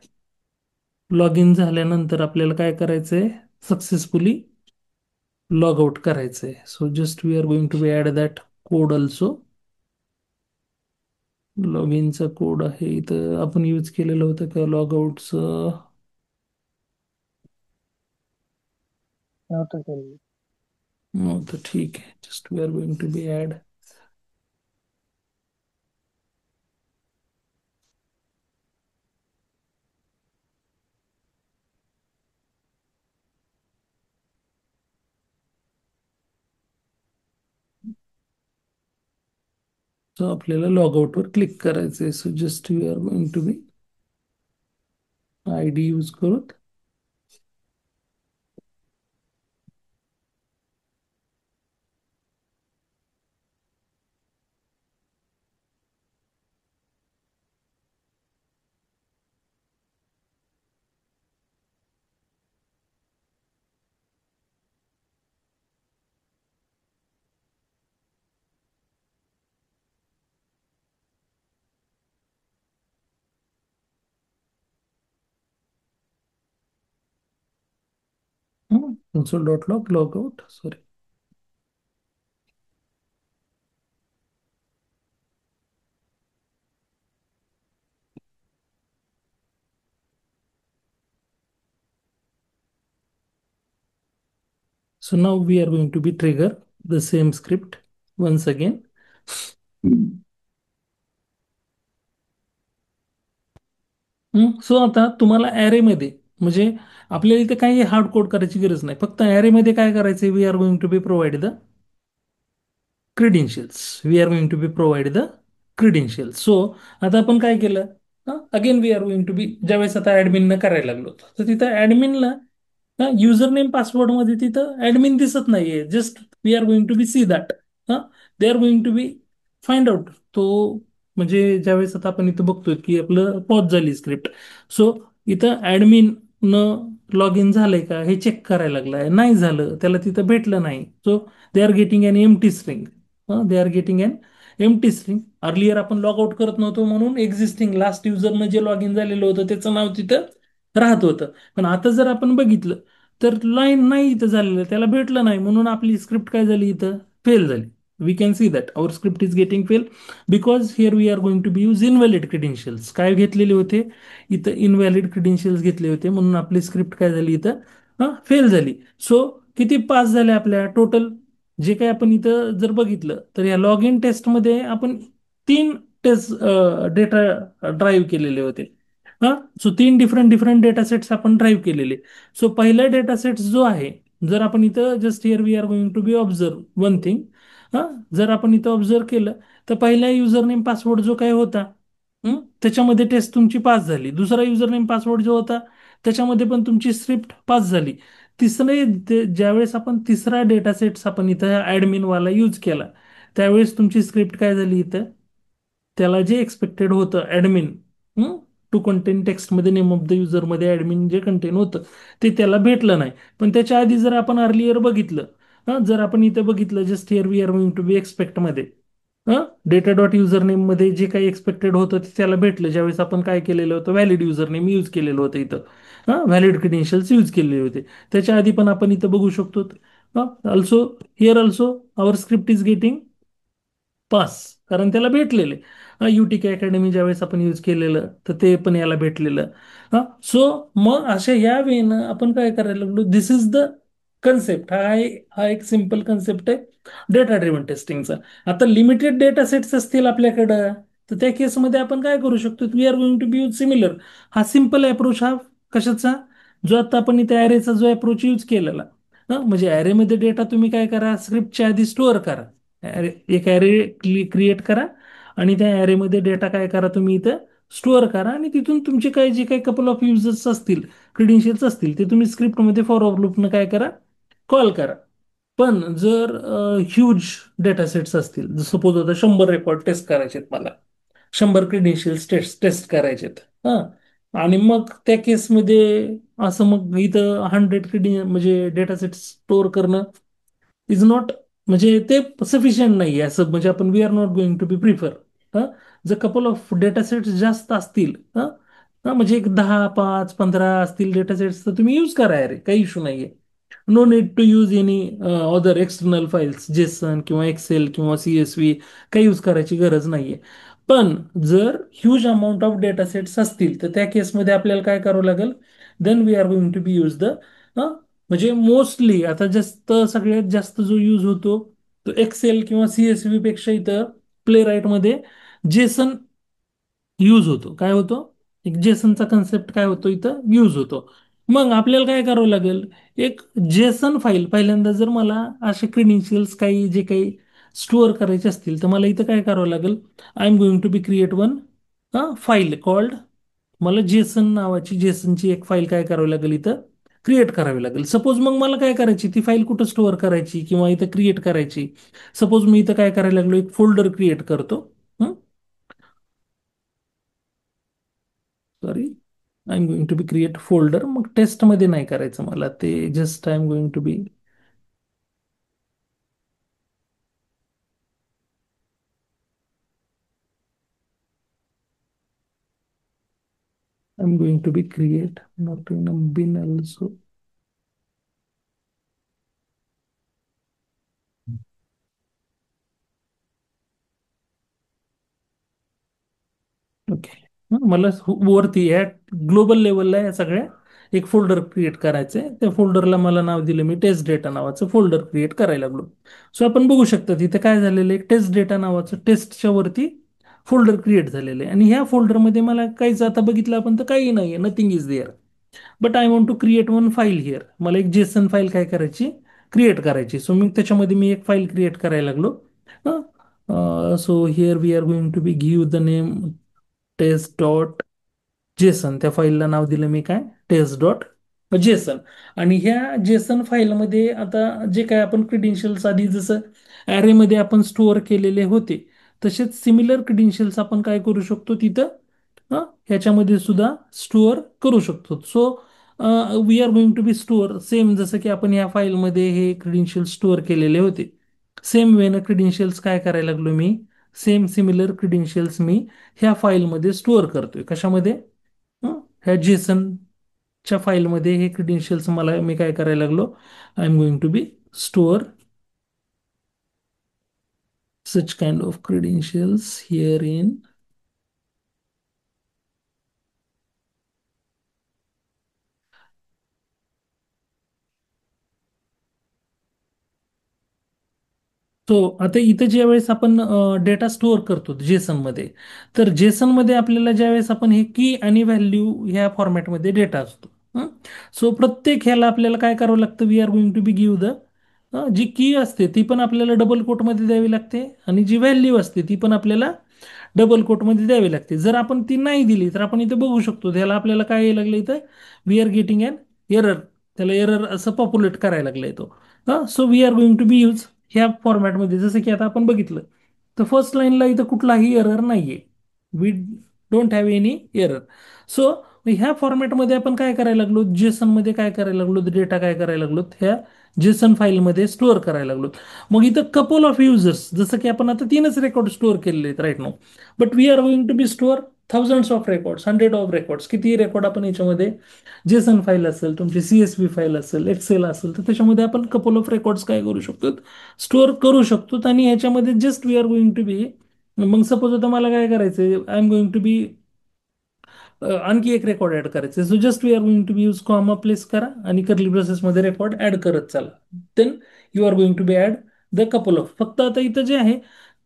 log in झाल्यानंतर आपल्याला काय करायचंय? सक्सेसफुली लॉग आउट करायचंय. So just we are going to be add that code also. Log इनचा कोड आहे इथं आपण यूज केलेलं होतं का लॉग आउटचं? नव्हतं केलेलं. नव्हतं. ठीक आहे. Just we are going to be add. So आपल्याला लॉग आउटवर क्लिक करायचंय. So just we are going to be I D use करून console dot log log out. Sorry. So now we are going to be trigger the same script once again. So आता तुम्हाला ॲरेमध्ये म्हणजे आपल्याला इथे काही hard code करायची गरज नाही. फक्त ॲरेमध्ये काय करायचं? We are going to be provide the credentials. We are going to be provide the credentials. So आता आपण काय केलं? Again we are going to be, ज्यावेळेस आता ऍडमिननं करायला लागलो तर तिथं ऍडमिनला युजर नेम पासवर्ड मध्ये तिथं ऍडमिन दिसत नाहीये. Just we are going to be see that they are going to be find out तो. म्हणजे ज्यावेळेस आता आपण इथं बघतोय की आपलं पॉज झाली स्क्रिप्ट. सो इथं ऍडमिन न लॉग इन झालंय का हे चेक करायला लागलाय. नाही झालं, त्याला तिथं भेटलं नाही. So they R getting an empty string. They are getting an empty string. Earlier आपण लॉग आउट करत नव्हतो म्हणून एक्झिस्टिंग लास्ट युजरनं जे लॉग इन झालेलं होतं त्याचं नाव तिथं राहत होतं. पण आता जर आपण बघितलं तर लाईन नाही इथं झालेलं, त्याला भेटलं नाही, म्हणून आपली स्क्रिप्ट काय झाली? इथं फेल झाली. We can see that our script is getting fail because here we are going to be use invalid credentials. काय घेतलेले होते? इथं इनव्हॅलिड क्रेडेन्शियल्स घेतले होते, म्हणून आपली स्क्रिप्ट काय झाली? इथं फेल झाली. सो किती पास झाले आपल्या टोटल? जे काय आपण इथं जर बघितलं तर या लॉग इन टेस्टमध्ये आपण 3 टेस्ट डेटा ड्राईव्ह केलेले होते. हा. सो 3 डिफरंट डेटा सेट्स आपण ड्राईव्ह केलेले. सो पहिला डेटा सेट जो आहे, जर आपण इथं just here we are going to be observe one thing. हा, जर आपण इथं ऑब्झर्व केलं तर पहिला युजर नेम पासवर्ड जो काय होता, त्याच्यामध्ये टेस्ट तुमची पास झाली. दुसरा युजर नेम पासवर्ड जो होता त्याच्यामध्ये पण तुमची स्क्रिप्ट पास झाली. ज्यावेळेस आपण तिसरा डेटा सेट्स आपण इथं ऍडमिन वाला यूज केला त्यावेळेस तुमची स्क्रिप्ट काय झाली? इथं त्याला जे एक्सपेक्टेड होतं ऍडमिन टू कंटेन टेक्स्टमध्ये नेम ऑफ द युजरमध्ये ॲडमिन जे कंटेन होतं ते त्याला भेटलं नाही. पण त्याच्या आधी जर आपण अर्लियर बघितलं, जर आपण इथं बघितलं just here we are going to be एक्सपेक्टमध्ये डेटा डॉट युजर नेममध्ये जे काही एक्सपेक्टेड होतं ते त्याला भेटलं ज्यावेळेस आपण काय केलेलं होतं, व्हॅलिड युजर नेम यूज केलेलं होतं इथं. व्हॅलिड क्रेडेन्शियल्स यूज केलेले होते. त्याच्या आधी पण आपण इथं बघू शकतो. Also here also our script is getting pass, कारण त्याला भेटलेले युटीके अकॅडमी ज्यावेळेस आपण यूज केलेलं तर ते पण याला भेटलेलं. सो मग अशा या वेळेनं आपण काय करायला लागलो, दिस इज द कन्सेप्ट. हा एक सिम्पल कन्सेप्ट आहे डेटा ड्रिव्हन टेस्टिंगचा. आता लिमिटेड डेटा सेट्स असतील आपल्याकडं, तर त्या केसमध्ये आपण काय करू शकतो, we are going to be use similar. हा सिम्पल अप्रोच, हा कशाचा, जो आता आपण इथे ॲरेचा जो अप्रोच यूज केलेला. म्हणजे ॲरेमध्ये डेटा तुम्ही काय करा, स्क्रिप्टच्या आधी स्टोअर करा. एक ॲरे क्रिएट करा आणि त्या ॲरेमध्ये डेटा काय करा, तुम्ही इथं स्टोअर करा आणि तिथून तुमचे काही जे काही कपल ऑफ युजर्स असतील, क्रेडेन्शियल्स असतील, ते तुम्ही स्क्रिप्टमध्ये फॉर लूपनं काय करा, कॉल करा. पण जर ह्यूज डेटा सेट्स असतील, सपोज आता 100 रेकॉर्ड टेस्ट करायचे आहेत मला, 100 क्रेडेन्शियल्स टेस्ट टेस्ट करायचे आहेत. आणि मग त्या केसमध्ये असं मग इथं 100 म्हणजे डेटा सेट स्टोअर करणं इज नॉट, म्हणजे ते सफिशियंट नाही आहे असं, म्हणजे आपण we are not going to be prefer. जर कपल ऑफ डेटा सेट्स जास्त असतील, म्हणजे एक 10, 5, 15 असतील डेटा सेट्स, तर तुम्ही यूज करा, रे काही इश्यू नाहीये. No need to use any other external files, JSON किंवा एक्सेल किंवा CSV काही यूज करायची गरज नाहीये. पण जर huge amount of data sets असतील तर त्या केसमध्ये आपल्याला काय करावं लागेल, then we are going to be use the, म्हणजे मोस्टली आता जास्त सगळ्यात जास्त जो यूज होतो तो एक्सेल किंवा CSV पेक्षा इथं प्ले राईटमध्ये जेसन यूज होतो. काय होतो, एक जेसनचा कन्सेप्ट काय होतो इथं यूज होतो. मग आपल्याला काय करावं लागेल, एक जेसन फाईल पहिल्यांदा, जर मला असे क्रेडेन्शियल्स काही जे काही स्टोअर करायचे असतील तर मला इथं काय करावं लागेल, I am going to be create one file called, मला जेसन नावाची जेसनची एक फाईल काय करावी लागेल इथं क्रिएट करावी लागेल. सपोज मग मला काय करायची, ती फाईल कुठं स्टोअर करायची किंवा इथं क्रिएट करायची. सपोज मी इथं काय करायला लागलो, एक फोल्डर क्रिएट करतो. Sorry, I am going to be create folder. मग टेस्टमध्ये नाही करायचं मला ते, just I am going to be, I am going to be create not in a bin also. Okay. मला वरती या ग्लोबल लेवलला या सगळ्या एक फोल्डर क्रिएट करायचं आहे. त्या फोल्डरला मला नाव दिलं मी, टेस्ट डेटा नावाचं फोल्डर क्रिएट करायला लागलो. सो आपण बघू शकता तिथे काय झालेलं आहे, टेस्ट डेटा नावाचं टेस्टच्या वरती फोल्डर क्रिएट झालेलं आहे. आणि ह्या फोल्डरमध्ये मला काहीच आता बघितलं आपण तर काही नाही आहे, nothing is there. But I want to create one file here. मला एक जेसन फाईल काय करायची, क्रिएट करायची. सो मी त्याच्यामध्ये मी एक फाईल क्रिएट करायला लागलो. So here we are going to be give the name test dot JSON. त्या फाईलला नाव दिलं मी काय, टेस्ट डॉट जेसन. आणि ह्या जेसन फाईलमध्ये आता जे काय आपण क्रेडेन्शियल्स आधी जसं ॲरेमध्ये आपण स्टोअर केलेले होते, तसेच सिमिलर क्रेडेन्शियल्स आपण काय करू शकतो तिथं, ह्याच्यामध्ये सुद्धा स्टोअर करू शकतो. So we are going to be store same, जसं की आपण या फाईलमध्ये हे क्रेडेन्शियल्स स्टोअर केलेले होते, सेम वेनं क्रेडेन्शियल्स काय करायला लागलो मी, सेम सिमिलर क्रेडेन्शियल्स मी ह्या फाईलमध्ये स्टोअर करतोय. कशामध्ये, ह्या जेसनच्या फाईलमध्ये हे क्रेडेन्शियल्स मला मी काय करायला लागलो, I am going to be store such kind of credentials here in. So आता इथं ज्या वेळेस आपण डेटा स्टोअर करतो जेसनमध्ये, तर जेसनमध्ये आपल्याला ज्यावेळेस आपण हे की आणि व्हॅल्यू ह्या फॉर्मॅटमध्ये डेटा असतो. सो प्रत्येक ह्याला आपल्याला काय करावं लागतं, we are going to be give the, जी की असते ती पण आपल्याला डबल कोटमध्ये द्यावी लागते आणि जी व्हॅल्यू असते ती पण आपल्याला डबल कोटमध्ये द्यावी लागते. जर आपण ती नाही दिली तर आपण इथं बघू शकतो, त्याला आपल्याला काय यायला लागलं इथं, we are getting an error. त्याला एरर असं पॉप्युलेट करायला लागलं तो. So we are going to be use ह्या फॉर्मॅटमध्ये. जसं की आता आपण बघितलं तर फर्स्ट लाईनला इथं कुठलाही एरर नाहीये, we don't have any error. So ह्या फॉर्मॅटमध्ये आपण काय करायला लागलो, जेसन मध्ये काय करायला लागलो, डेटा काय करायला लागलो, ह्या जेसन फाईलमध्ये स्टोअर करायला लागलो. मग इथं कपल ऑफ युजर्स, जसं की आपण आता तीनच रेकॉर्ड स्टोअर केलेले आहेत राईट नाव, but we are going to be store thousands of records, hundred of records. किती रेकॉर्ड आपण याच्यामध्ये, जेसन फाईल असेल, तुमची CSV फाईल असेल, एक्सेल असेल, तर त्याच्यामध्ये आपण कपल ऑफ रेकॉर्ड्स काय करू शकतो, स्टोअर करू शकतो. आणि ह्याच्यामध्ये just we are going to be, मग सपोज आता मला काय करायचंय, I am going to be आणखी एक रेकॉर्ड ऍड करायचे. So just we are going to be use comma place करा आणि कर्ली प्रोसेसमध्ये रेकॉर्ड ऍड करत चला. Then you are going to be add the couple of. फक्त आता इथं जे आहे,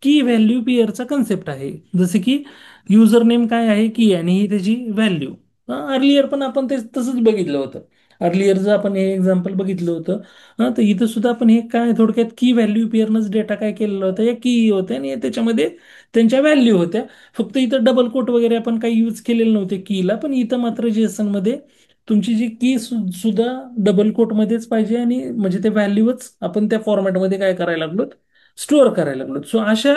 की व्हॅल्यू पेअरचा कन्सेप्ट आहे. जसे की युजर नेम काय आहे, की आणि ही त्याची व्हॅल्यू. अर्लियर पण आपण ते तसंच बघितलं होतं. अर्लियरचं आपण हे एक्झाम्पल बघितलं होतं. तर इथं सुद्धा आपण हे काय थोडक्यात की व्हॅल्यू पेअरनच डेटा काय केलेला होता, या की होत्या आणि त्याच्यामध्ये त्यांच्या व्हॅल्यू होत्या. फक्त इथं डबल कोट वगैरे आपण काही यूज केलेले नव्हते कीला, पण इथं मात्र जेसन मध्ये तुमची जी की सुद्धा डबल कोट मध्येच पाहिजे, आणि म्हणजे ते व्हॅल्यूच आपण त्या फॉर्मॅटमध्ये काय करायला लागलो, स्टोअर करायला लागलो. सो अशा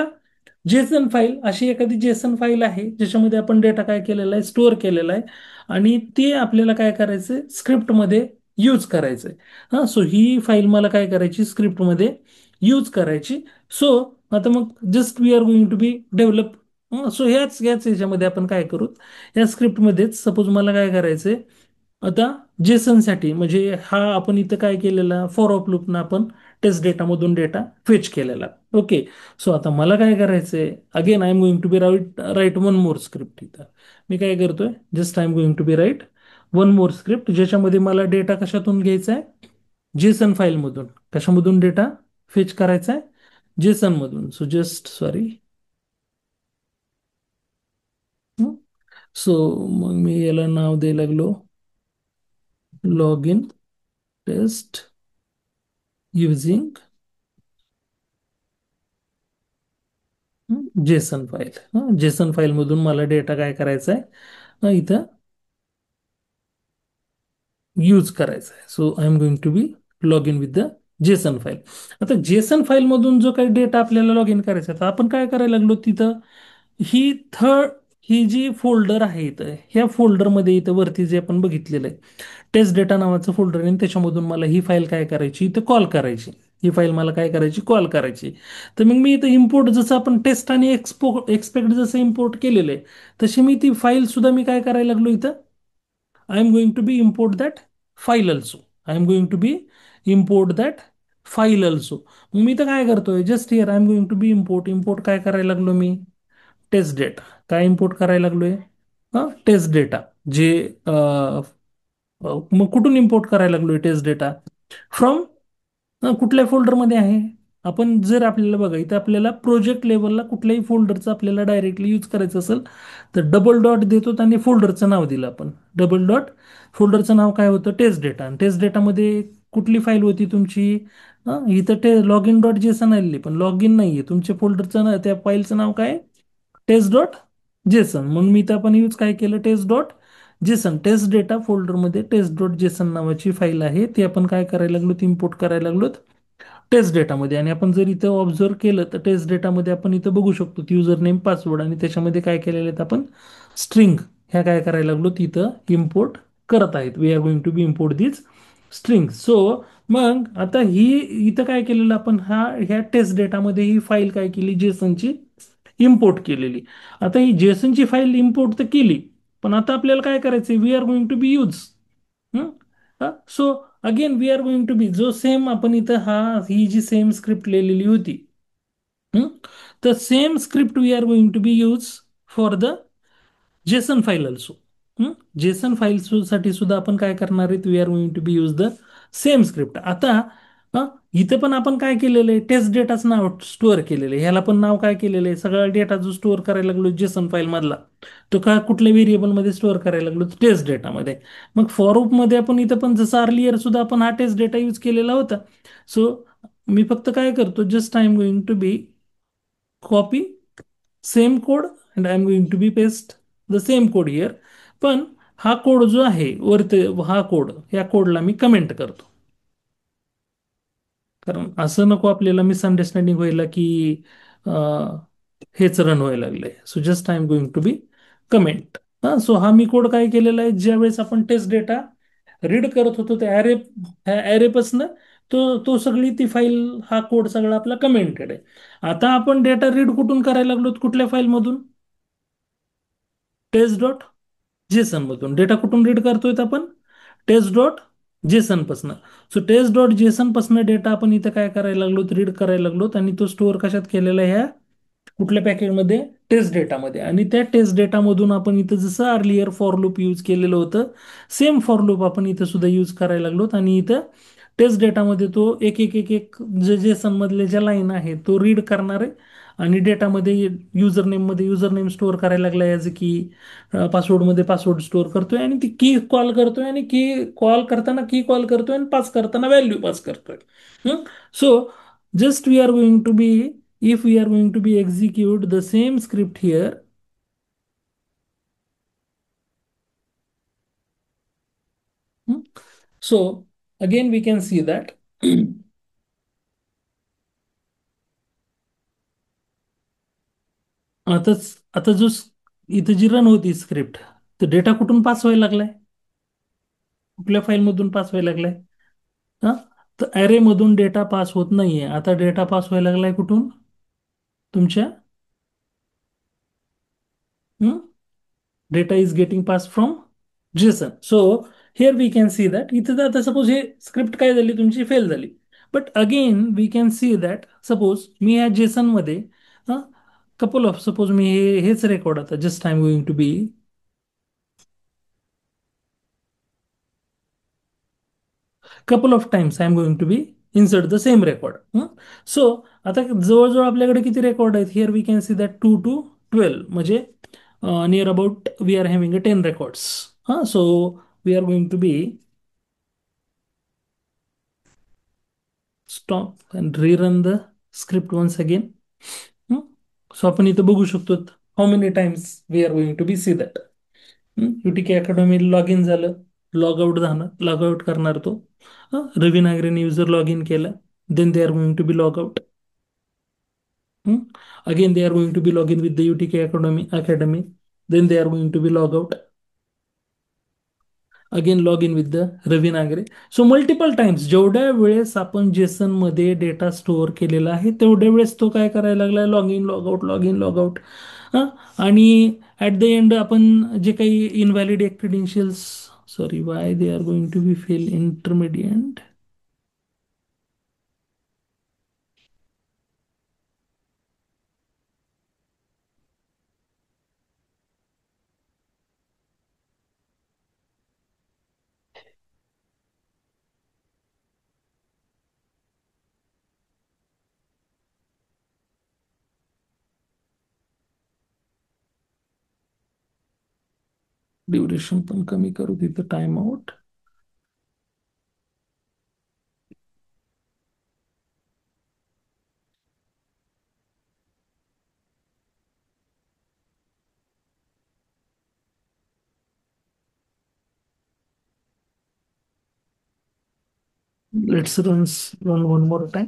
जेसन फाईल, अशी एखादी जेसन फाईल आहे ज्याच्यामध्ये आपण डेटा काय केलेला आहे, स्टोअर केलेला आहे, आणि ते आपल्याला काय करायचंय, स्क्रिप्टमध्ये यूज करायचंय. हा, सो ही फाईल मला काय करायची, स्क्रिप्टमध्ये यूज करायची. सो आता मग just we are going to be develop. So ह्याच ह्याच याच्यामध्ये आपण काय करू, या स्क्रिप्टमध्येच सपोज मला काय करायचंय, आता जेसनसाठी म्हणजे हा आपण इथं काय केलेला, फॉर ऑफ लूपनं आपण टेस्ट डेटामधून डेटा फेच केलेला. ओके. सो आता मला काय करायचंय, again I am going to be write one more script. इथं मी काय करतोय, just I am going to be write one more script, ज्याच्यामध्ये मला डेटा कशातून घ्यायचा आहे, जेसन फाईलमधून. कशामधून डेटा फेच करायचा आहे, जेसन मधून. So just sorry. सो मग मी याला नाव द्यायला लागलो, log in test using JSON file. JSON file मधून मला डेटा काय करायचा आहे, इथं यूज करायचा आहे. So I am going to be log in with the JSON file. आता जेसन फाईल मधून जो काही डेटा आपल्याला लॉग इन करायचा आहे, तर आपण काय करायला लागलो, तिथं ही थर्ड, ही जी फोल्डर आहे इथं, ह्या फोल्डरमध्ये इथं वरती जे आपण बघितलेलं आहे, टेस्ट डेटा नावाचं फोल्डर आहे, आणि त्याच्यामधून मला ही फाईल काय करायची, इथं कॉल करायची. ही फाईल मला काय करायची, कॉल करायची. तर मग मी इथं इम्पोर्ट, जसं आपण टेस्ट आणि एक्सपेक्ट जसं इम्पोर्ट केलेलं आहे, तशी मी ती फाईल सुद्धा मी काय करायला लागलो इथं, I am going to be import that file also. I am going to be import that file also. मग मी तर काय करतोय, just here I am going to be import. Import काय करायला लागलो मी, टेस्ट डेटा. काय इम्पोर्ट करायला लागलोय, हा टेस्ट डेटा. जे मग कुठून इम्पोर्ट करायला लागलोय टेस्ट डेटा, फ्रॉम कुठल्या फोल्डरमध्ये आहे. आपण जर आपल्याला बघा इथं आपल्याला प्रोजेक्ट लेवलला कुठल्याही फोल्डरचं आपल्याला डायरेक्टली यूज करायचं असेल, तर डबल डॉट देतो आणि फोल्डरचं नाव दिलं आपण. डबल डॉट, फोल्डरचं नाव काय होतं, टेस्ट डेटा. आणि टेस्ट डेटामध्ये कुठली फाईल होती तुमची, इथं लॉग इन डॉट जेसन आलेली, पण लॉग इन नाहीये तुमच्या फोल्डरचं ना, त्या फाईलचं नाव काय, टेस्ट डॉट जेसन. म्हणून मी इथं आपण यूज काय केलं, test dot JSON. Test data फोल्डरमध्ये टेस्ट डॉट जेसन नावाची फाईल आहे, ती आपण काय करायला लागलो, ती इम्पोर्ट करायला लागलो टेस्ट डेटामध्ये. आणि आपण जर इथं ऑब्झर्व केलं, तर टेस्ट डेटामध्ये आपण इथं बघू शकतो युजर नेम, पासवर्ड, आणि त्याच्यामध्ये काय केलेले आहेत आपण, स्ट्रिंग ह्या काय करायला लागलो, तिथं इम्पोर्ट करत आहेत. We are going to be import this string. So मग आता ही इथं काय केलेलं आपण, ह्या टेस्ट डेटामध्ये ही फाईल काय केली, जेसनची इम्पोर्ट केलेली. आता ही जेसनची फाईल इम्पोर्ट तर केली, पण आता आपल्याला काय करायचं, we are going to be use. So again we are going to be, जो सेम आपण इथं ही जी सेम स्क्रिप्ट लिहिलेली होती, तर same script we are going to be use for the JSON file also. JSON file साठी सुद्धा आपण काय करणार आहेत, we are going to be use the same script. आता हं, इथं पण आपण काय केलेलं आहे, टेस्ट डेटाचं नाव स्टोअर केलेलं आहे. ह्याला पण नाव काय केलेलं आहे, सगळा डेटा जो स्टोअर करायला लागलो जेसन फाईल मधला, तो का कुठल्या व्हेरिएबलमध्ये स्टोअर करायला लागलो, टेस्ट डेटामध्ये. मग फॉर मध्ये आपण इथं पण जसं अर्लियर सुद्धा आपण हा टेस्ट डेटा यूज केलेला होता. सो मी फक्त काय करतो, just I am going to be copy same code and I am going to be paste the same code here. पण हा कोड जो आहे वरती, हा कोड, या कोडला मी कमेंट करतो. कारण असं नको आपल्याला मिसअंडरस्टँडिंग व्हायला की अं, हेच रन व्हायला लागलंय. So just I am going to be comment. So हा मी कोड काय केलेला आहे, ज्यावेळेस आपण टेस्ट डेटा रीड करत होतो त्या ॲरेपासनं तो सगळी ती फाईल, हा कोड सगळा आपला कमेंटेड आहे. आता आपण डेटा रीड कुठून करायला लागलो, कुठल्या फाईलमधून? टेस्ट डॉट जेसन मधून डेटा कुठून रीड करतोय आपण? टेस्ट डॉट जेसन पासन. सो टेस्ट डॉट जेसन पासन डेटा आपण इथं काय करायला लागलो, रीड करायला लागलो, आणि तो स्टोअर कशात केलेला आहे? ह्या कुठल्या पॅकेजमध्ये? टेस्ट डेटामध्ये. आणि त्या टेस्ट डेटामधून आपण इथं जसं अर्लियर फॉर लूप यूज केलेलं होतं, सेम फॉर लूप आपण इथं सुद्धा यूज करायला लागलोत. आणि इथं टेस्ट डेटामध्ये तो एक एक एक एक जे जेसन मधले ज्या लाईन आहे तो रीड करणार आहे. आणि डेटामध्ये युजर नेम स्टोअर करायला लागला, ॲज की पासवर्डमध्ये पासवर्ड स्टोअर करतोय, आणि ती की कॉल करतोय, आणि की कॉल करतोय, आणि पास करताना व्हॅल्यू पास करतोय. So just we are going to be, if we are going to be execute the same script here. hmm, so again we can see that आताच आता इथं जी रन होती स्क्रिप्ट, तर data कुठून pass व्हायला लागलाय? कुठल्या फाईल मधून पास व्हायला लागलाय? हा, तर अरे मधून डेटा पास होत नाहीये. आता डेटा पास व्हायला लागलाय कुठून? तुमच्या data is getting passed from JSON. So here we can see that इथे आता सपोज हे स्क्रिप्ट काय झाली, तुमची फेल झाली. But again we can see that, suppose मी या जेसन मध्ये कपल ऑफ, सपोज मी हेच रेकॉर्ड, आता just I am going to be couple of times I am going to be insert the same record. So आता जवळजवळ आपल्याकडे किती record आहेत? Here we can see that 2 to 12, म्हणजे near about we are having a 10 records. So we are going to be stop and rerun the script once again. So आपण इथं बघू शकतो how many times we are going to be see that. UTK academy log in झालं, log out झालं, log out करणार तो. Ravi नागरेने user log in केलं, then they are going to be log out. Again they are going to be login with the UTK Academy, then they are going to be log out, again log in with the Ravi Nagare. So multiple times जेवढ्या वेळेस आपण Jason मध्ये data store केलेला आहे, तेवढ्या वेळेस तो काय करायला लागलाय? Log in log out, log in log out. आणि ऍट द एंड आपण जे काही invalid credentials, sorry, why they are going to be fail intermittent. Duration पण कमी करू तिथं, time out. Let's run one more time.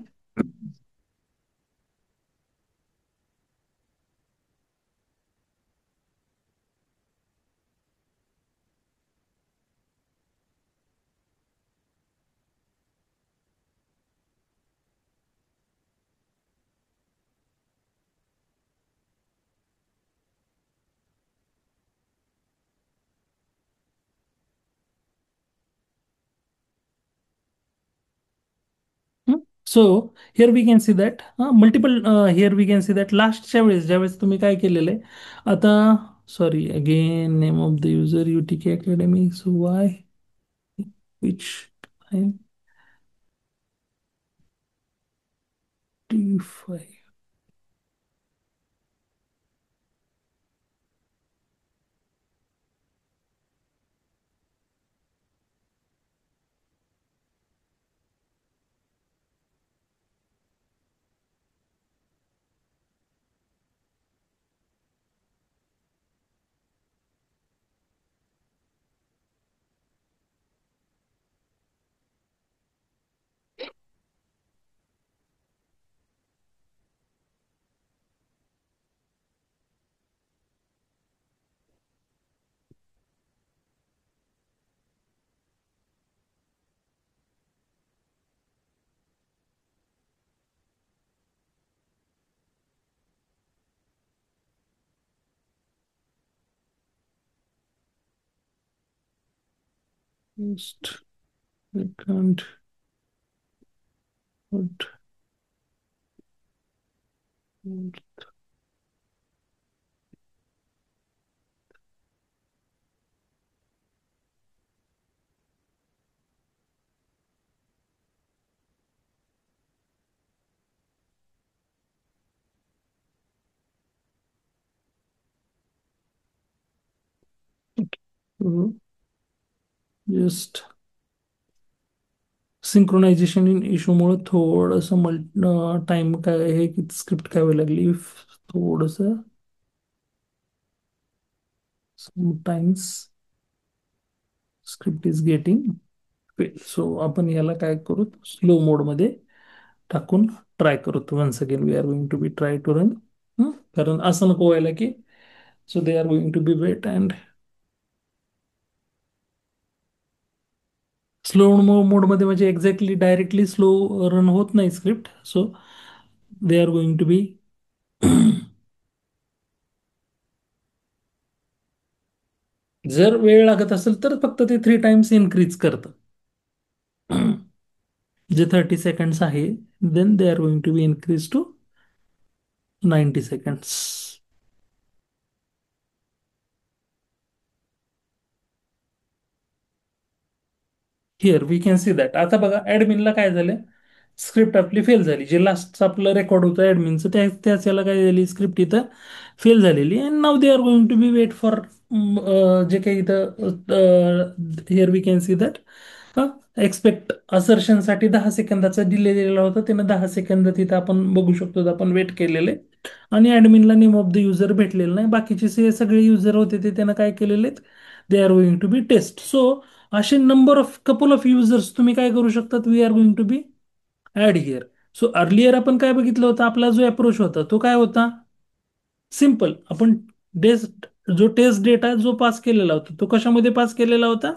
So here we can see that multiple, here we can see that लास्टच्या वेळेस ज्यावेळेस तुम्ही काय केलेलं आहे, आता sorry again name of the user UTK academy. So why which time T5. Just second. What? Just synchronization in इशूमुळे थोडंसं टाइम काय हे स्क्रिप्ट काय व्हायला लागली थोडस sometimes script is getting fail. So आपण याला काय करू स्लो मोड मध्ये टाकून ट्राय करू. Once again we are going to be try to run. कारण असं नको व्हायला की so they are going to be wait and slow मोडमध्ये म्हणजे एक्झॅक्टली डायरेक्टली स्लो रन होत नाही script. So they are going to be जर वेळ लागत असेल तर फक्त ते 3 टाइम्स इन्क्रीज करतं. जे 30 सेकंड्स आहे then they are going to be increase to 90 seconds. Here we can see that. आता बघा ऍडमिनला काय झालं स्क्रिप्ट आपली फेल झाली. जे लास्ट आपलं रेकॉर्ड होतं ऍडमिनचं त्याच याला काय झाली स्क्रिप्ट इथं फेल झालेली and now they are going to be wait for जे काही इथं here we can see that expect असर्शनसाठी 10 सेकंदाचा डिले दिलेला होता. त्यानं 10 सेकंद तिथं आपण बघू शकतो आपण वेट केलेले आणि ऍडमिनला नेम ऑफ द युजर भेटलेलं नाही. बाकीचे सगळे युजर होते ते त्यानं काय केलेले they are going to be test. So असे number of couple of users तुम्ही काय करू शकतात we are going to be add here. So earlier आपण काय बघितलं होतं आपला जो अप्रोच होता तो काय होता सिम्पल. आपण टेस्ट डेटा जो पास केलेला होता तो कशामध्ये पास केलेला होता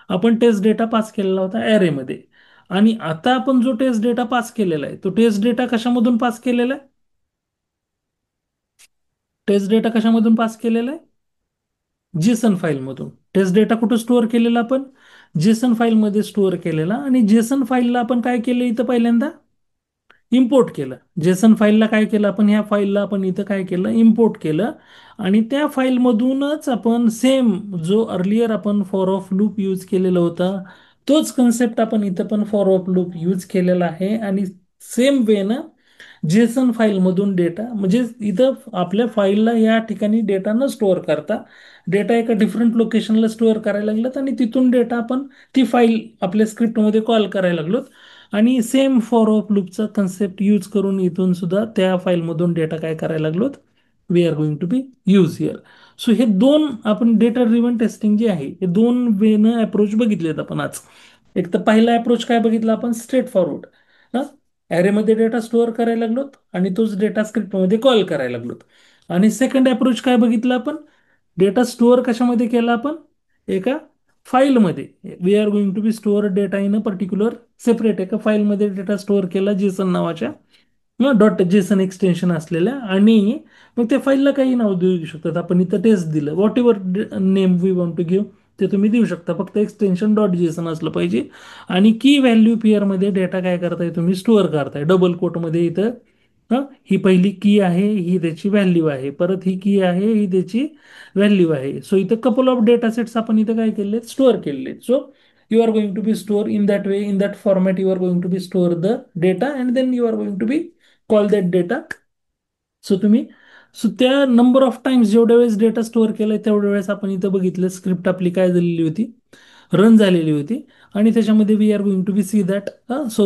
आपण टेस्ट डेटा पास केलेला होता ॲरेमध्ये. आणि आता आपण जो टेस्ट डेटा पास केलेला आहे तो टेस्ट डेटा कशामधून पास केलेला आहे टेस्ट डेटा कशामधून पास केलेला आहे जेसन फाईलमधून. टेस्ट डेटा कुठं स्टोअर केलेला आपण जेसन फाईलमध्ये स्टोअर केलेला आणि जेसन फाईलला आपण काय केलं इथं पहिल्यांदा इम्पोर्ट केलं. जेसन फाईलला काय केलं आपण ह्या फाईलला आपण इथं काय केलं इम्पोर्ट केलं आणि त्या फाईलमधूनच आपण सेम जो अर्लियर आपण फॉर ऑफ लूप यूज केलेला होता तोच कन्सेप्ट आपण इथं पण फॉर ऑफ लूप यूज केलेला आहे आणि सेम वे ना जेसन फाईलमधून डेटा म्हणजे इथं आपल्या फाईलला या ठिकाणी डेटा न स्टोअर करता डेटा एका डिफरंट लोकेशनला स्टोअर करायला लागलं आणि तिथून डेटा आपण ती फाईल आपल्या स्क्रिप्टमध्ये कॉल करायला लागलो आणि सेम फॉर ऑफ लूपचा कन्सेप्ट यूज करून इथून सुद्धा त्या फाईलमधून डेटा काय करायला लागलोत we are going to be use here. So हे दोन आपण डेटा ड्रिव्हन टेस्टिंग जे आहे हे दोन वेनं अप्रोच बघितलेत आपण आज. एक तर पहिला अप्रोच काय बघितला आपण स्ट्रेट फॉरवर्ड ॲरेमध्ये डेटा स्टोअर करायला लागलोत आणि तोच डेटा स्क्रिप्टमध्ये कॉल करायला लागलोत. आणि सेकंड अप्रोच काय बघितला आपण डेटा स्टोअर कशामध्ये केला आपण एका फाईलमध्ये. We are going to be store data in a particular separate एका फाईलमध्ये डेटा स्टोअर केला जेसन नावाच्या डॉट जेसन एक्सटेन्शन असलेल्या आणि मग त्या फाईलला काही नाव देऊ शकतात. आपण इथं टेस्ट दिलं whatever name we want to give ते तुम्ही देऊ शकता. फक्त एक्सटेन्शन डॉट जेसन असलं पाहिजे आणि की व्हॅल्यू पेअरमध्ये डेटा काय करताय तुम्ही स्टोअर करताय डबल कोटमध्ये इथं ही पहिली की आहे ही त्याची व्हॅल्यू आहे परत ही की आहे ही त्याची व्हॅल्यू आहे. सो इथं कपल ऑफ डेटा सेट्स आपण इथं काय केले स्टोअर केलेले. So you are going to be store in that way in that format you are going to be store the data and then you are going to be call that data. So तुम्ही so त्या number of times जेवढ्या वेळेस data store केलाय तेवढ्या वेळेस आपण इथं बघितलं स्क्रिप्ट आपली काय झालेली होती रन झालेली होती आणि त्याच्यामध्ये we are going to be see that. So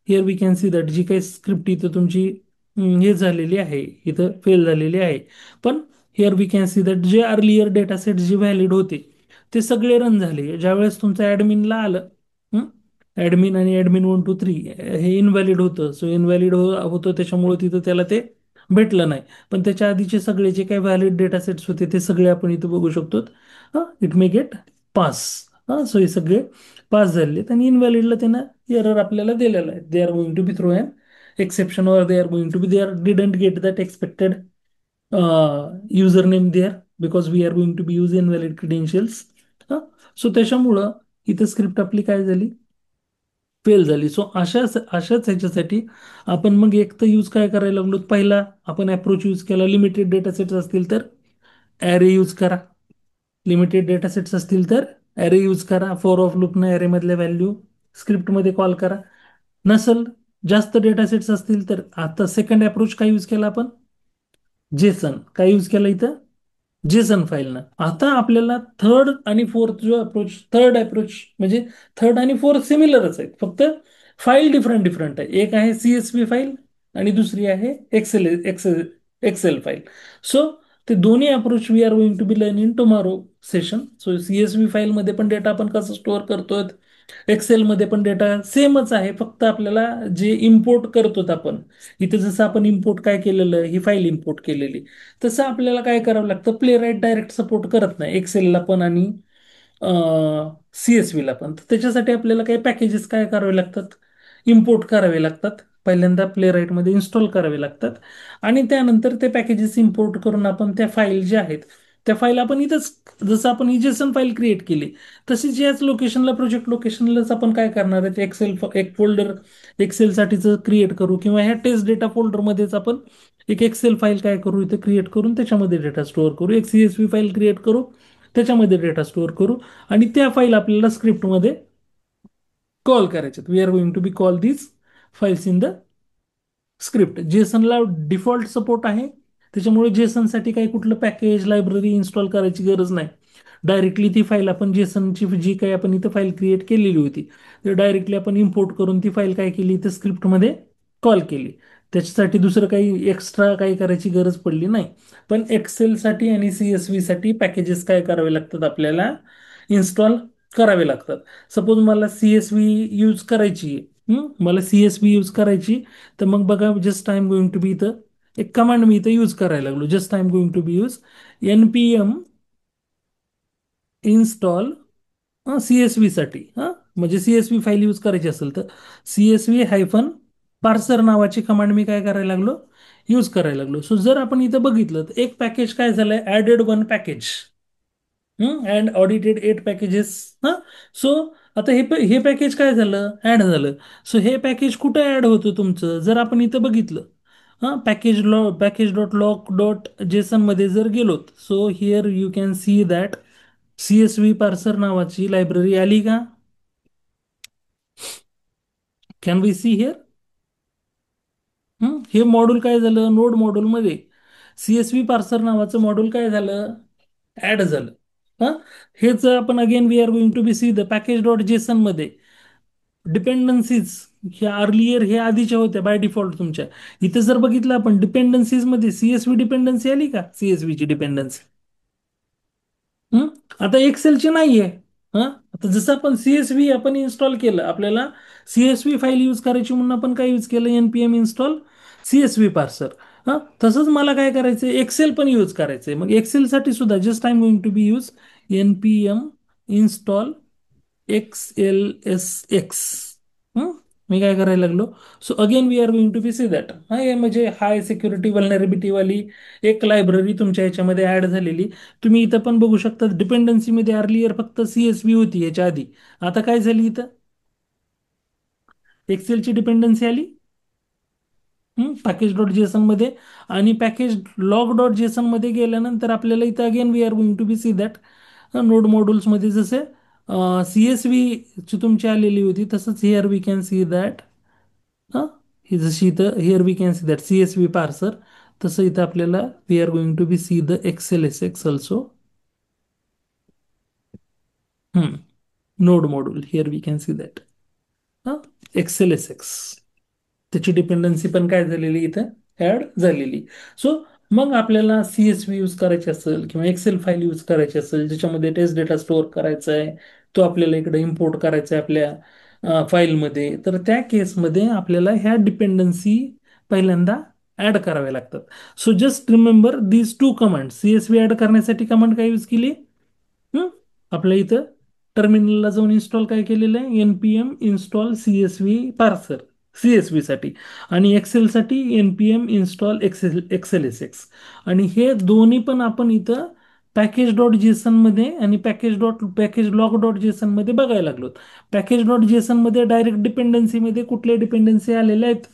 here we can see that जी काही स्क्रिप्ट इथं तुमची हे झालेली आहे इथं फेल झालेली आहे पण here we can see that जे अर्लियर डेटा सेट जे व्हॅलिड होते ते सगळे रन झाले. ज्यावेळेस तुमचं ॲडमिनला आलं ॲडमिन आणि ॲडमिन 1 2 3 हे इनव्हॅलिड होतं. सो इनव्हॅलिड होतं त्याच्यामुळे तिथं त्याला ते भेटलं नाही. पण त्याच्या आधीचे सगळे जे काही व्हॅलिड डेटा सेट्स होते ते सगळे आपण इथं बघू शकतो it may gate pass. So हे सगळे पास झालेले आहेत आणि इनव्हॅलिडला त्यांना एरर आपल्याला दिलेला आहे. They are going to be throw an exception और they are going to be they are didn't get that expected username there because we are going to be using invalid credentials. So त्याच्यामुळं इथं script आपली काय झाली, fail झाली. So अशाच ह्याच्यासाठी आपण मग एक तर यूज काय करायला लागलो, पहिला आपण अप्रोच यूज केला, लिमिटेड डेटा सेट्स असतील तर ॲरे यूज करा. लिमिटेड डेटा सेट्स असतील तर ॲरे यूज करा. फॉर ऑफ लूपनं ॲरेमधल्या व्हॅल्यू स्क्रिप्टमध्ये कॉल करा. नसल जास्त डेटा सेट्स असतील तर आता सेकंड अप्रोच काय यूज केला आपण, जेसन. काय यूज केला इथं, जेसन फाईलनं. आता आपल्याला थर्ड आणि फोर्थ जो अप्रोच, थर्ड अप्रोच म्हणजे थर्ड आणि फोर्थ सिमिलरच आहेत, फक्त फाईल डिफरंट डिफरंट आहे. एक आहे CSV फाईल आणि दुसरी आहे एक्सेल फाईल. सो ते दोन्ही approach we are going to be learn in tomorrow session. So CSV फाईलमध्ये पण डेटा आपण कसं स्टोअर करतोय, एक्सेलमध्ये पण डेटा सेमच आहे, फक्त आपल्याला जे इम्पोर्ट करतो आपण, इथे जसं आपण इम्पोर्ट काय केलेलं, ही फाईल इम्पोर्ट केलेली, तसं आपल्याला काय करावं लागतं. प्ले राईट डायरेक्ट सपोर्ट करत नाही एक्सेलला पण आणि CSV ला पण. तर त्याच्यासाठी आपल्याला काही पॅकेजेस काय करावे लागतात, इम्पोर्ट करावे लागतात. पहिल्यांदा प्ले राईटमध्ये इन्स्टॉल करावे लागतात आणि त्यानंतर ते पॅकेजेस इम्पोर्ट करून आपण त्या फाईल ज्या आहेत त्या फाईल आपण इथंच, जसं आपण ही जेसन फाईल क्रिएट केली तशीच याच लोकेशनला, प्रोजेक्ट लोकेशनलाच आपण काय करणार आहे, एक फोल्डर एक्सेलसाठीचं क्रिएट करू किंवा ह्या टेस्ट डेटा फोल्डरमध्येच आपण एक एक्सेल फाईल काय करू इथे क्रिएट करून त्याच्यामध्ये डेटा स्टोअर करू, एक CSV फाईल क्रिएट करू त्याच्यामध्ये डेटा स्टोअर करू आणि त्या फाईल आपल्याला स्क्रिप्टमध्ये कॉल करायच्यात. We are going to be call these files in the script. जेसनला डिफॉल्ट सपोर्ट आहे, त्याच्यामुळे जेसनसाठी काही कुठलं पॅकेज लायब्ररी इन्स्टॉल करायची गरज नाही. डायरेक्टली ती फाईल आपण जेसनची जी काही आपण इथं फाईल क्रिएट केलेली होती ते डायरेक्टली आपण इम्पोर्ट करून ती फाईल काय केली, इथं स्क्रिप्टमध्ये कॉल केली. त्याच्यासाठी दुसरं काही एक्स्ट्रा काही करायची गरज पडली नाही. पण एक्सेलसाठी आणि CSV साठी पॅकेजेस काय करावे लागतात, आपल्याला इन्स्टॉल करावे लागतात. सपोज मला CSV यूज करायची मला CSV यूज करायची, तर मग बघा, just I am going to be इथं एक कमांड मी इथं यूज करायला लागलो. Just I am going to be use NPM install CSV साठी. म्हणजे CSV फाईल यूज करायची असेल तर CSV-पार्सर नावाची कमांड मी काय करायला लागलो, यूज करायला लागलो. सो जर आपण इथं बघितलं तर एक पॅकेज काय झालंय, added one package and audited 8 packages. हां, सो आता हे पॅकेज काय झालं, ऍड झालं. सो हे पॅकेज कुठं ऍड होतं तुमचं, जर आपण इथं बघितलं, package dot lock dot JSON मध्ये जर गेलोत, so here you can see that CSV parser नावाची लायब्ररी आली का, कॅन वी सी हिअर. हे मॉड्यूल काय झालं, नोड मॉड्यूलमध्ये CSV पार्सर नावाचं मॉड्यूल काय झालं, ऍड झालं. हां, हेच आपण again we are going to be see the package dot JSON मध्ये डिपेंडन्सीज ह्या अर्लियर हे आधीच्या होत्या बाय डिफॉल्ट तुमच्या. इथे जर बघितलं आपण डिपेंडन्सीज मध्ये CSV डिपेंडन्सी आली का, CSV ची डिपेंडन्सी. हं? आता एक्सेलची नाहीये. आता जसं आपण CSV आपण इन्स्टॉल केलं, आपल्याला CSV फाईल यूज करायची म्हणून आपण काय यूज केलं, NPM इन्स्टॉल CSV पार्सर. तसंच मला काय करायचं, एक्सेल पण यूज करायचंय. मग एक्सेलसाठी सुद्धा just I am going to be use NPM install XLSX. मी काय करायला लागलो, so again we are going to be see that हे म्हणजे हाय सिक्युरिटी वल्नरेबिलिटी वाली एक लायब्ररी तुमच्या ह्याच्यामध्ये ऍड झालेली. तुम्ही इथं पण बघू शकता, डिपेंडन्सीमध्ये अर्लियर फक्त CSV होती याच्या आधी. आता काय झाली, इथं एक्सेलची डिपेंडन्सी आली पॅकेज डॉट जेसन मध्ये. आणि पॅकेज लॉग डॉट जेसन मध्ये गेल्यानंतर आपल्याला इथं again we are going to be see that node मॉड्यूल्समध्ये जसे CSV ची तुमची आलेली होती, तसंच here we can see that ही जशी इथं here we can see that CSV parser, तसं इथं आपल्याला we are going to be see the XLSX also node module. Here we can see that XLSX, त्याची डिपेंडन्सी पण काय झालेली इथं ऍड झालेली. सो मग आपल्याला CSV यूज करायची असेल किंवा एक्सेल फाईल यूज करायची असेल ज्याच्यामध्ये टेस्ट डेटा स्टोअर करायचा आहे, तो आपल्याला इकडे इम्पोर्ट करायचा आहे आपल्या फाईलमध्ये, तर त्या केसमध्ये आपल्याला ह्या डिपेंडन्सी पहिल्यांदा ऍड कराव्या लागतात. So just remember these two command. CSV add करण्यासाठी कमांड काय यूज केली, हं? आपल्या इथं टर्मिनलला जाऊन इन्स्टॉल काय केलेलं आहे, NPM install CSV parser CSV साठी, आणि एक्सेलसाठी NPM इन्स्टॉल XLSX. आणि हे दोन्ही पण आपण इथं पॅकेज डॉट जेसन मध्ये आणि पॅकेज लॉग डॉट जेसन मध्ये बघायला लागलो. पॅकेज डॉट जेसन मध्ये डायरेक्ट डिपेंडन्सी मध्ये कुठले डिपेंडन्सी आलेले आहेत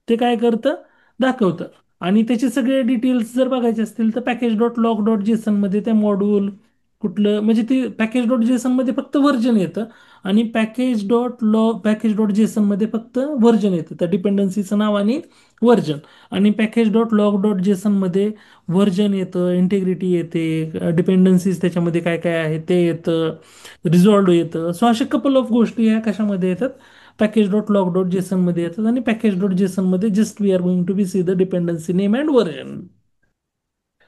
ते काय करतं, दाखवतं. आणि त्याचे सगळे डिटेल्स जर बघायचे असतील तर package dot log dot JSON मध्ये ते मॉड्यूल कुठलं, म्हणजे ते पॅकेज डॉट जेसन मध्ये फक्त व्हर्जन येतं. आणि पॅकेज डॉट जेसन मध्ये फक्त व्हर्जन येतं, त्या डिपेंडन्सीचं नाव आणि व्हर्जन. आणि package dot log dot JSON मध्ये व्हर्जन येतं, इंटिग्रिटी येते, डिपेंडन्सीज त्याच्यामध्ये काय काय आहे ते येतं, रिझॉल्व येतं. सो असे कपल ऑफ गोष्टी ह्या कशामध्ये येतात, package dot log dot JSON मध्ये येतात. आणि पॅकेज डॉट जेसन मध्ये just we are going to be see the dependency name and version,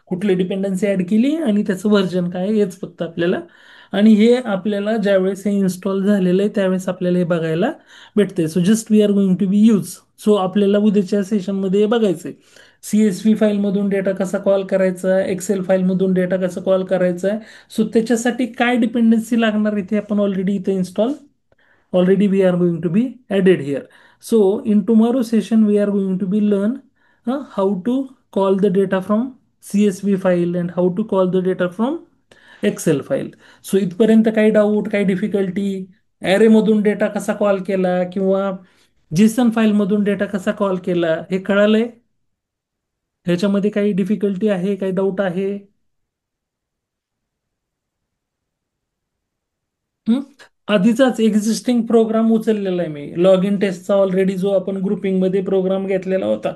कुठली डिपेंडन्सी ऍड केली आणि त्याचं व्हर्जन काय आहे हेच फक्त आपल्याला. आणि हे आपल्याला ज्यावेळेस हे इन्स्टॉल झालेलं आहे त्यावेळेस आपल्याला हे बघायला भेटते. So just we are going to be use. So आपल्याला उद्याच्या सेशनमध्ये हे बघायचंय, CSV फाईलमधून डेटा कसा कॉल करायचा, एक्सेल फाईलमधून डेटा कसा कॉल करायचा आहे. सो त्याच्यासाठी काय डिपेंडन्सी लागणार इथे आपण ऑलरेडी इथे install, already we are going to be added here. So in tomorrow session we are going to be learn how to call the data from CSV file and how to call the data from Excel file. So इथपर्यंत काही doubt, काही difficulty, array मधून data कसा call केला किंवा Jason file मधून data कसा call केला हे कळालंय? ह्याच्यामध्ये काही डिफिकल्टी आहे, काही डाऊट आहे? हं? आधीचाच एक्झिस्टिंग प्रोग्राम उचललेला आहे मी, लॉग इन टेस्टचा ऑलरेडी जो आपण ग्रुपिंगमध्ये प्रोग्राम घेतलेला होता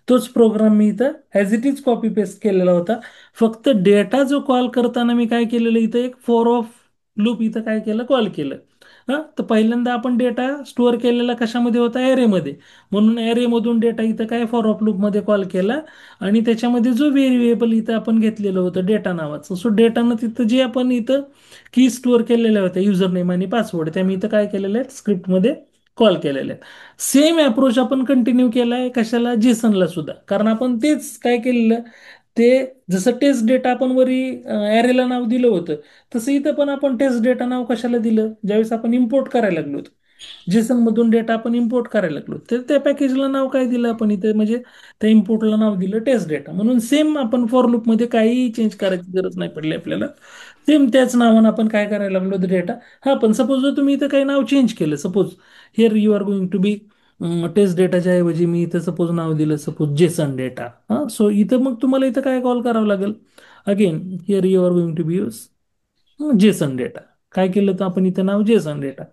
तोच प्रोग्राम मी इथं as it is copy paste केलेला होता. फक्त डेटा जो कॉल करताना मी काय केलेलं, इथं एक फॉर ऑफ लूप इथं काय केलं, कॉल केलं. हां, तर पहिल्यांदा आपण डेटा स्टोअर केलेला कशामध्ये होता, ॲरेमध्ये. म्हणून ॲरेमधून डेटा इथं काय फॉर ऑफ लूपमध्ये कॉल केला. आणि त्याच्यामध्ये जो व्हेरिएबल इथं आपण घेतलेलं होतं डेटा नावाचं, सो डेटानं तिथं जे आपण इथं की स्टोअर केलेल्या होत्या युजर नेम आणि पासवर्ड, त्या मी इथं काय केलेल्या आहेत स्क्रिप्टमध्ये कॉल केलेल्या आहेत. सेम अप्रोच आपण कंटिन्यू केलाय कशाला, जेसनला सुद्धा. कारण आपण तेच काय केलेलं, ते जसं टेस्ट डेटा आपण वरी ॲरेला नाव दिलं होतं, तसं इथं पण आपण टेस्ट डेटा नाव कशाला दिलं, ज्यावेळेस आपण इम्पोर्ट करायला लागलो जेसन मधून डेटा आपण इम्पोर्ट करायला लागलो तर त्या पॅकेजला नाव काय दिलं आपण इथे, म्हणजे त्या इम्पोर्टला नाव दिलं टेस्ट डेटा. म्हणून सेम आपण फॉर लूपमध्ये काहीही चेंज करायची गरज नाही पडली आपल्याला. सेम त्याच नावानं आपण काय करायला लागलो डेटा. हा, पण सपोज जर तुम्ही इथं काही नाव चेंज केलं, suppose here you are going to be test डेटाच्या ऐवजी मी इथं सपोज नाव दिलं, सपोज जेसन डेटा. हा, सो इथं मग तुम्हाला इथं काय कॉल करावं लागेल, again here you are going to be use JSON data. काय केलं तर आपण इथं नाव JSON data.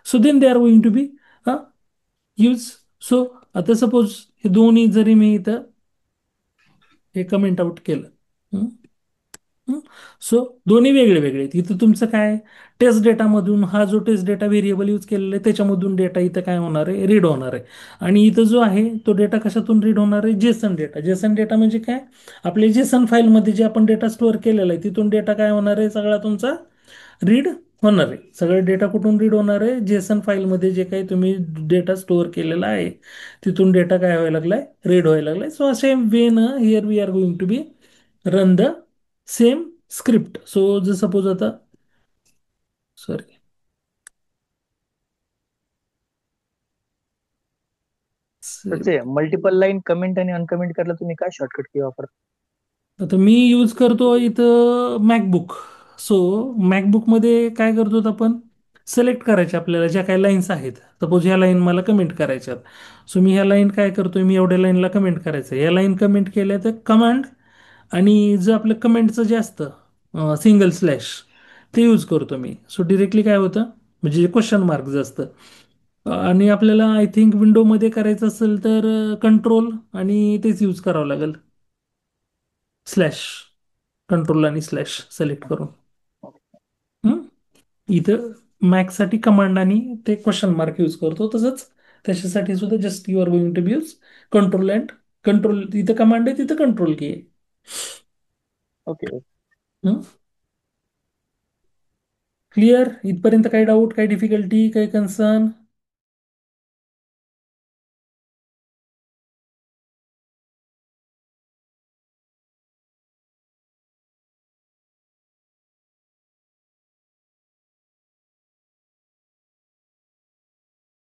So then they are going to be use. So आता सपोज हे दोन्ही जरी मी इथं हे कमेंट आउट केलं, सो दोन्ही वेगळे वेगळे आहेत. इथं तुमचं काय, टेस्ट डेटामधून हा जो टेस्ट डेटा व्हेरिएबल यूज केलेला आहे त्याच्यामधून डेटा इथं काय होणार आहे, रीड होणार आहे. आणि इथं जो आहे तो डेटा कशातून रीड होणार आहे, जेसन डेटा. जेसन डेटा म्हणजे काय, आपल्या जेसन फाईलमध्ये जे आपण डेटा स्टोअर केलेला आहे तिथून डेटा काय होणार आहे, सगळा तुमचा रीड होणार आहे. सगळं डेटा कुठून रीड होणार आहे, जेसन फाईलमध्ये जे काही तुम्ही डेटा स्टोअर केलेला आहे तिथून डेटा काय व्हायला लागलाय, रीड व्हायला लागलाय. सो असे वे न here we are going to be run the same script. So जर सपोज आता, सॉरी, त्याचे मल्टिपल लाईन कमेंट आणि अनकमेंट करायला तुम्ही काय शॉर्टकट की वापरता? आता मी यूज करतो इथं मॅकबुक. सो मॅकबुकमध्ये काय करतो आपण, सिलेक्ट करायचे आपल्याला ज्या काही लाईन्स आहेत. सपोज ह्या लाईन मला कमेंट करायच्यात. सो मी ह्या लाईन काय करतोय, मी एवढ्या लाईनला कमेंट करायचं, या लाईन कमेंट केल्या तर कमांड आणि जर आपलं कमेंटचं जे असतं सिंगल स्लॅश ते यूज करतो मी. सो डिरेक्टली काय होतं, म्हणजे क्वेश्चन मार्क जे असतं. आणि आपल्याला आय थिंक विंडोमध्ये करायचं असेल तर कंट्रोल आणि तेच यूज करावं लागेल, स्लॅश, कंट्रोल आणि स्लॅश सिलेक्ट करून. हं? इथं मॅक्ससाठी कमांड आणि ते क्वेश्चन मार्क यूज करतो. तसंच त्याच्यासाठी सुद्धा just you are going to be use control and control. इथं कमांड आहे तिथं कंट्रोल की आहे. ओके. क्लिअर इथपर्यंत? काही डाऊट, काही डिफिकल्टी, काही कन्सर्न?